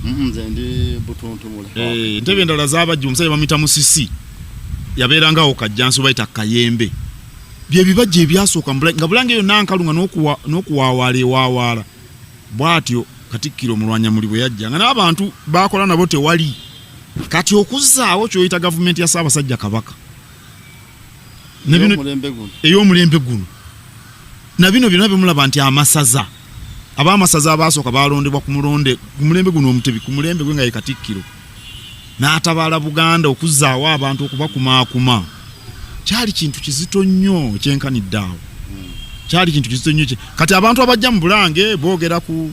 nze ndi butuntumule entebe endala zabajibwa omusajja bamita Musisi yabeerangawo kajjansi bayita Kayembe bye bibajje ebyasooka nga Bulange yonna nkalunga n'okuwaawaala ewawaala bw'atyo Katikkiro Mulwanyamuli bwe yajja nga n'abantu bakola nabo tewali kati okuzzaawo kyoyita gavumenti ya Ssaabasajja Kabaka ey'omulembe guno na bino byonna bimulaba nti amasaza ab'amasaza abaasooka balondebwa ku mulembe guno omutebi ku mulembe gwe nga ye Katikkiro n'atabaala Buganda okuzzaawo abantu okubakumaakuma kyali kintu kizito nnyo ekyenkanidde awo kyali kintu kizito nnyo kati abantu abajja mu Bulange boogera ku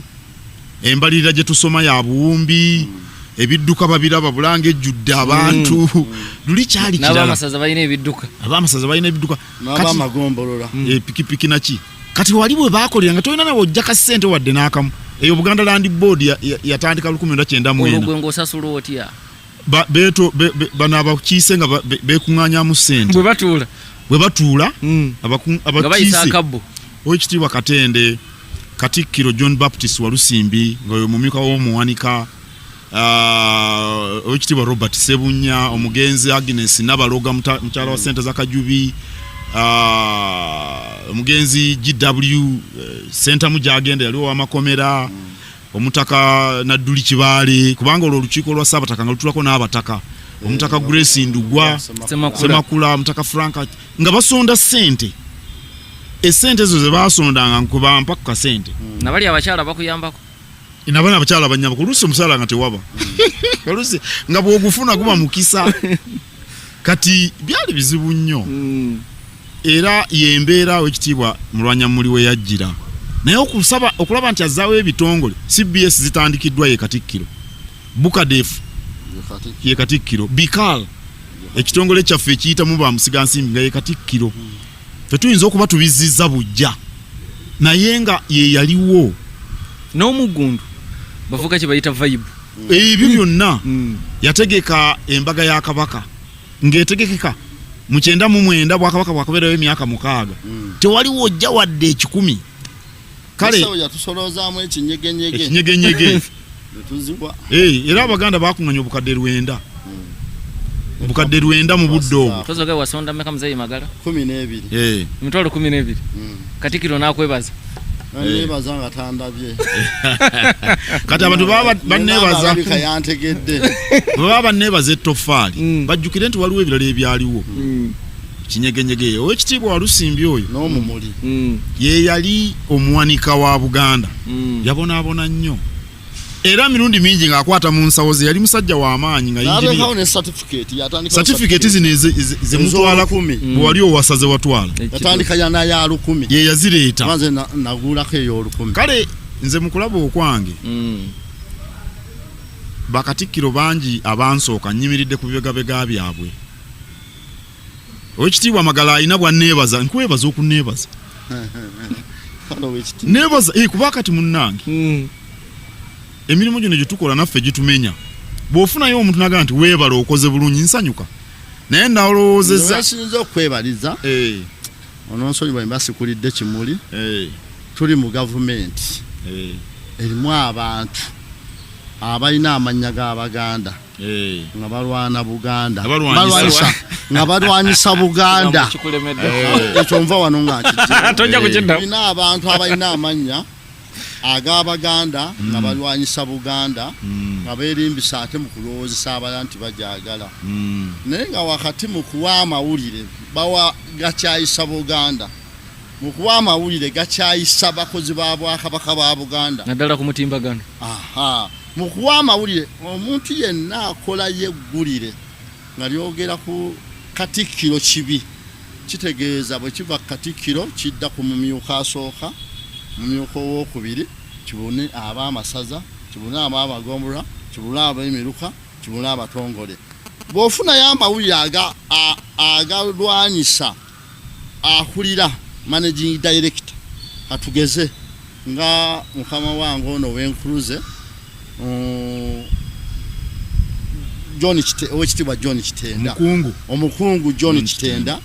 embalirira gye tusoma ya buwumbi ebidduka babiraba Bulange ejjudde abantu luli kyali kirala n'abamasaza balina ebidduka n'abamagombolola pikipiki naki kati wali bwe baakolera nga tolina nawe ojja ka ssente wadde n'akamu eyo Buganda Land Board yatandika 1994 olugwe ng'osasula otya bano abakiise nga beekuŋŋaanyaamu ssente bwe batuula abakiise Oweekitiibwa Katende Katikkiro John Baptist Walusimbi nga oyo mumyuka w'omuwanika Oweekitiibwa Robert Sebunya omugenzi Agnes Nabaloga mukyala wa ssente za Kajubi omugenzi GW Sentamu gyagenda yaliwo w'amakomera omutaka Nadduli Kibaale kubanga olwo olukiiko lwa Ssaabataka nga lutulako n'abataka omutaka Grace Ndugwa Semakula omutaka Franka nga basonda ssente essente ezo ze baasondanga nkubampa ku kasente nabali abakyala bakuyambako nabana abakyala banyamba kulusi omusala nga tewaba kulusi nga bw'ogufuna guba mukisa kati byali bizibu nnyo era yembeera Oweekitiibwa Mulwanyamuli we yajjira naye okulaba nti azzaawo ebitongole CBS zitandikiddwa ye Katikkiro Bukadefu ye Katikkiro Bikal ekitongole kyaffe ekiyitamu bamusigansimbi nga ye Katikkiro tetuyinza okuba tubizizza bujja naye nga ye yaliwo n'omugundu bavuga kye bayita vibe ebyo byonna yategeka embaga ya Kabaka ng'etegekeka mu 99 Bwakabaka bwakabeerayo emyaka 6 tewaliwo ojja wadde 10 kale yatusolozaamu ekinyegenyege era Abaganda bakuŋŋanya obukadde 9 mu budde obwo tozoga wasonda mmeka muzeeyi Magala 12 emitwalo 12 Katikkiro n'akwebaza nebaza nga tandabye kati abantu baba bannebaza yantegedde baba bannebaza ettofaali bajjukire nti waliwo ebirala ebyaliwo kinyegenyege Oweekitiibwa Walusimbi oyo n'omumuli ye yali omuwanika wa Buganda yabonaabona nnyo era mirundi mingi ng'akwata mu nsawo ze yali musajja w'amaanyi nga yinjiniya certificate zino zemutwala bwe wali owasaze watwala yatandika yana ya 10 ye yazireeta maze nagulako eyo 10 kale nze mu kulaba okwange Bakatikkiro bangi abansooka nnyimiridde ku bibegabega byabwe Oweekitiibwa Magala alina bwanneebaza nkwebaza okunneebaza neebaza kuba kati munnange emirimu gino gye tukola naffe gitumenya bw'ofunayo omuntu nagaa nti weebala okoze bulungi nsanyuka naye ndalowoozezza sinza okwebaliza ononsonyi bwe mbasikulidde Kimuli tuli mu gavumenti erimu abantu abalina amannya g'Abaganda nga balwana Buganda nga balwanyisa Buganda ekyo nva wano nga nina abantu abalina amannya ag'Abaganda nga balwanyisa Buganda nga beerimbisa ate mu kulowoozesa abalala nti bajagala naye nga wakati mu kuwa amawulire bawa gakyayisa Buganda mu kuwa amawulire gakyayisa bakozi ba Bwakabaka ba Buganda naddala ku mutimbagano mu kuwa amawulire omuntu yenna akola yeggulire nga lyogera ku Katikkiro kibi kitegeeza bwe kiva Katikkiro kidda ku mumyuka asooka mumyuka owokubiri kibune ab'amasaza kibune ab'amagombolola kibune ab'emiruka kibune abatongole bw'ofunayo amawulire agalwanyisa akulira managing director atugeze nga mukama wange ono w'enkuluze owekitiibwa John Kitenda omukungu John Kitenda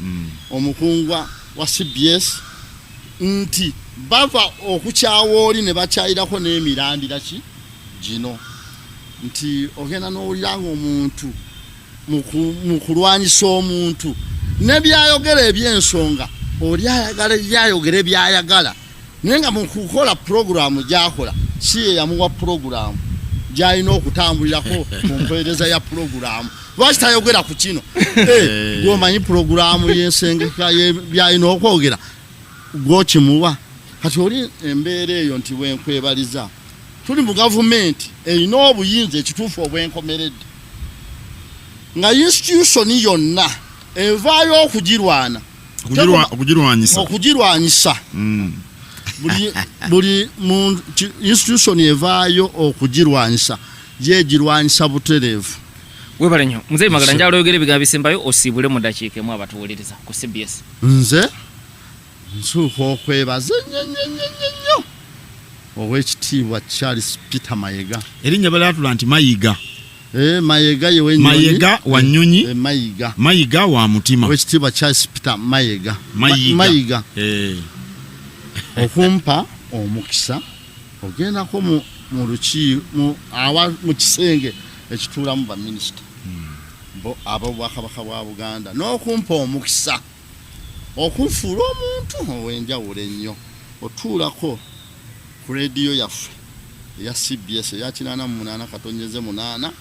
omukungu wa CBS nti bava okukyawa oli ne bakyayirako n'emirandira gino nti ogenda n'owuliranga omuntu mu kulwanyisa omuntu ne byayogera eby'ensonga oli ayagala byayogera ebyayagala naye nga mu kukola puroguramu gy'akola si ye yamuwa puroguramu gy'alina okutambulirako ku mpeereza ya puroguramu lwaki tayogera ku kino gwomanyi puroguramu y'ensengeka byalina okwogera gwokimuwa kati oli embeera eyo nti wenkwebaliza tuli mu gavumenti erina obuyinza ekituufu obwenkomeredde nga institution yonna evaayo okugirwanyisa buli institution evaayo okugirwanyisa yegirwanyisa butereevu. Webale nnyo Mzee Magala njalo oyogera ebigambo bisembayo osiibule mu dakiika emu abatuwuliriza ku CBS. Nze nsuuka okwebaza nnyo owekitiibwa Charles Peter Mayiga. Erinnya balatula nti Mayiga. Mayiga ye wenyonyi. Mayiga wa nnyonyi. Mayiga wa mutima. Owekitiibwa Charles Peter Mayiga. Okumpa omukisa ogendako mu lukiiko mu kisenge ekituulamu baminisita ab'obwakabaka bwa Buganda n'okumpa omukisa okunfuula omuntu ow'enjawulo ennyo otuulako ku leediyo yaffe eya CBS eya 88/8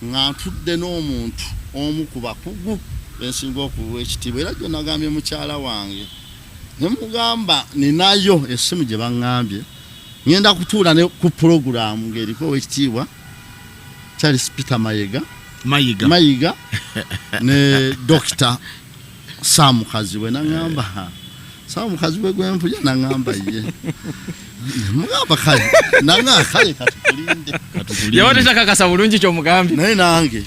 nga ntudde n'omuntu omu ku bakugu bensinga okuwa ekitiibwa era gyo nagambye mukyala wange nemugamba ninayo essimu gye baŋŋambye ngenda kutuula ne ku puroguramu ng'eriko owekitiibwa Charles Peter Mayiga ne Dr. Sam Kaziwe naŋŋamba Sam Kaziwe gwempulya naŋŋamba ye mugamba kale kale katukulinde yawate takakasa bulungi ky'omugambye naye nange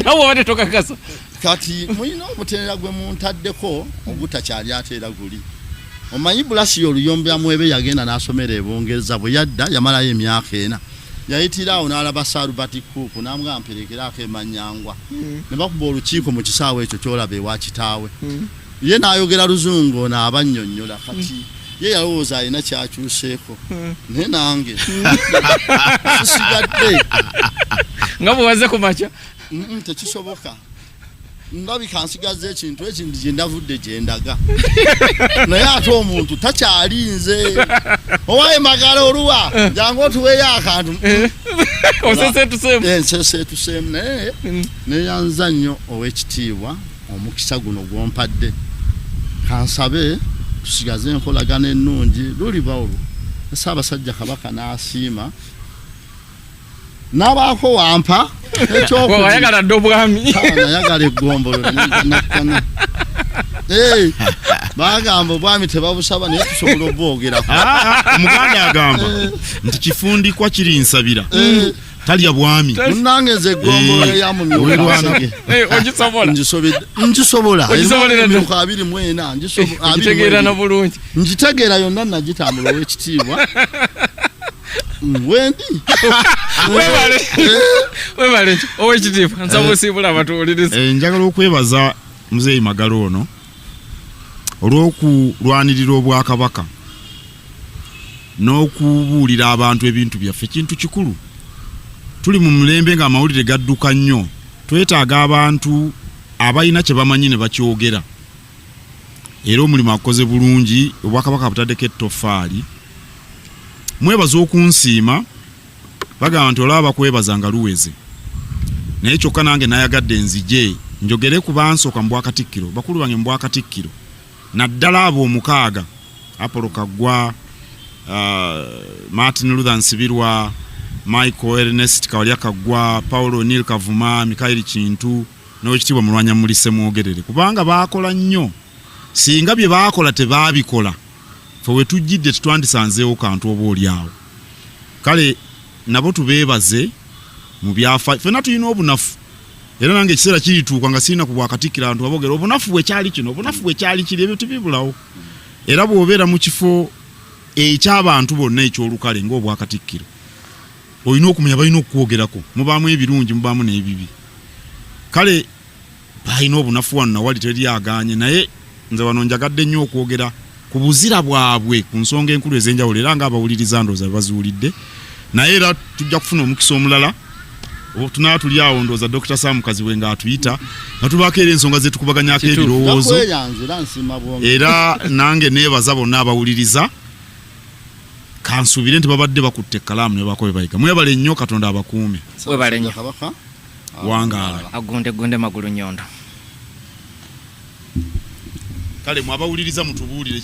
nawe wate tokakasa kati muyina omutendera gwe muntaddeko ogutakyali ate era guli omanyi Bulasi oluyombe amwebe yagenda n'asomera ebongereza bwe yadda yamalayo emyaka 4 yayitirawo n'alaba Salubati Kuuku n'amugamba mperekerako emanyangwa ne bakuba olukiiko mu kisaawe ekyo kyolaba ewa kitaawe ye n'ayogera luzungu n'abannyonnyola kati ye yalowooza alina kyakyuseeko naye nange sisigadde nga bwewaze ku makya tekisoboka ndabika nsigaze ekintu ekindi gye ndavudde gye ndaga naye ate omuntu takyalinze owaye Magala oluwa jangu otuweeyo akantu nseseetuseemu naye neyanza nnyo ow'ekitiibwa omukisa guno gwompadde kansabe tusigaze enkolagana ennungi luliba olwo Ssaabasajja Kabaka n'asiima nabaako wampa wayagala dde obwami nayagala eggombolo bagamba obwami tebabusaba naye tusobola obwogerako omuganda agamba nti kifundikwa kiri nsabira talya bwami munange nze eggombolo eyamumyuka ngisobola 24 ngitegeera yonna nagitambula ow'ekitiibwa wendi webale owekitiibwa nsaba osiibula abatuwuliriza njagala okwebaza Mzee Magala ono olw'okulwanirira obwakabaka n'okubuulira abantu ebintu byaffe kintu kikulu tuli mu mulembe nga amawulire gadduka nnyo twetaaga abantu abalina kye bamanyi ne bakyogera era omulimu akoze bulungi obwakabaka butaddeko ettoffaali mwebaza okunsiima bagamba nti olaba bakwebaza nga luweze naye kyokka nange nayagadde nzije njogere ku bansooka mu Bwakatikkiro bakulu bange mu Bwakatikkiro naddala abo 6 Apollo Kaggwa Martin Luther Nsibirwa Michael Ernest Kawalya Kaggwa Paulo O'Neill Kavuma Mikaeli Kintu n'owekitiibwa Mulwanya Mulise Mwogerere kubanga baakola nnyo singa bye baakola tebaabikola fe we tujjidde tetwandisanzeewo kantu oba oli awo kale nabo tubeebaze mu byafa fena tulina obunafu era nange ekiseera kirituuka nga sirina ku Bwakatikkiro abantu babogera obunafu bwekyali kino obunafu bwekyali kiri ebyo tebibulawo era bw'obeera mu kifo eky'abantu bonna ekyolukale ng'Obwakatikkiro olina okumanya balina okukwogerako mubaamu ebirungi mubaamu n'ebibi kale balina obunafu wano nawali teryaganye naye nze wano njagadde nnyo okwogera ku buzira bwabwe ku nsonga enkulu ez'enjawulo era ng'abawuliriza ndooza baziwulidde naye era tujja kufuna omukisa omulala tunaba tuli awo ndooza Dr. Sam Kaziwe ng'atuyita nga tubaako era ensonga zetukubaganyako ebirowoozo era nange neebaza bonna abawuliriza kansuubire nti babadde bakutte ekkalaamu ne bakobe bayiga mwebale nnyo Katonda abakuume webale nnyo wangaala agunde magulu nyondo kale mwabawuliriza mutubuulire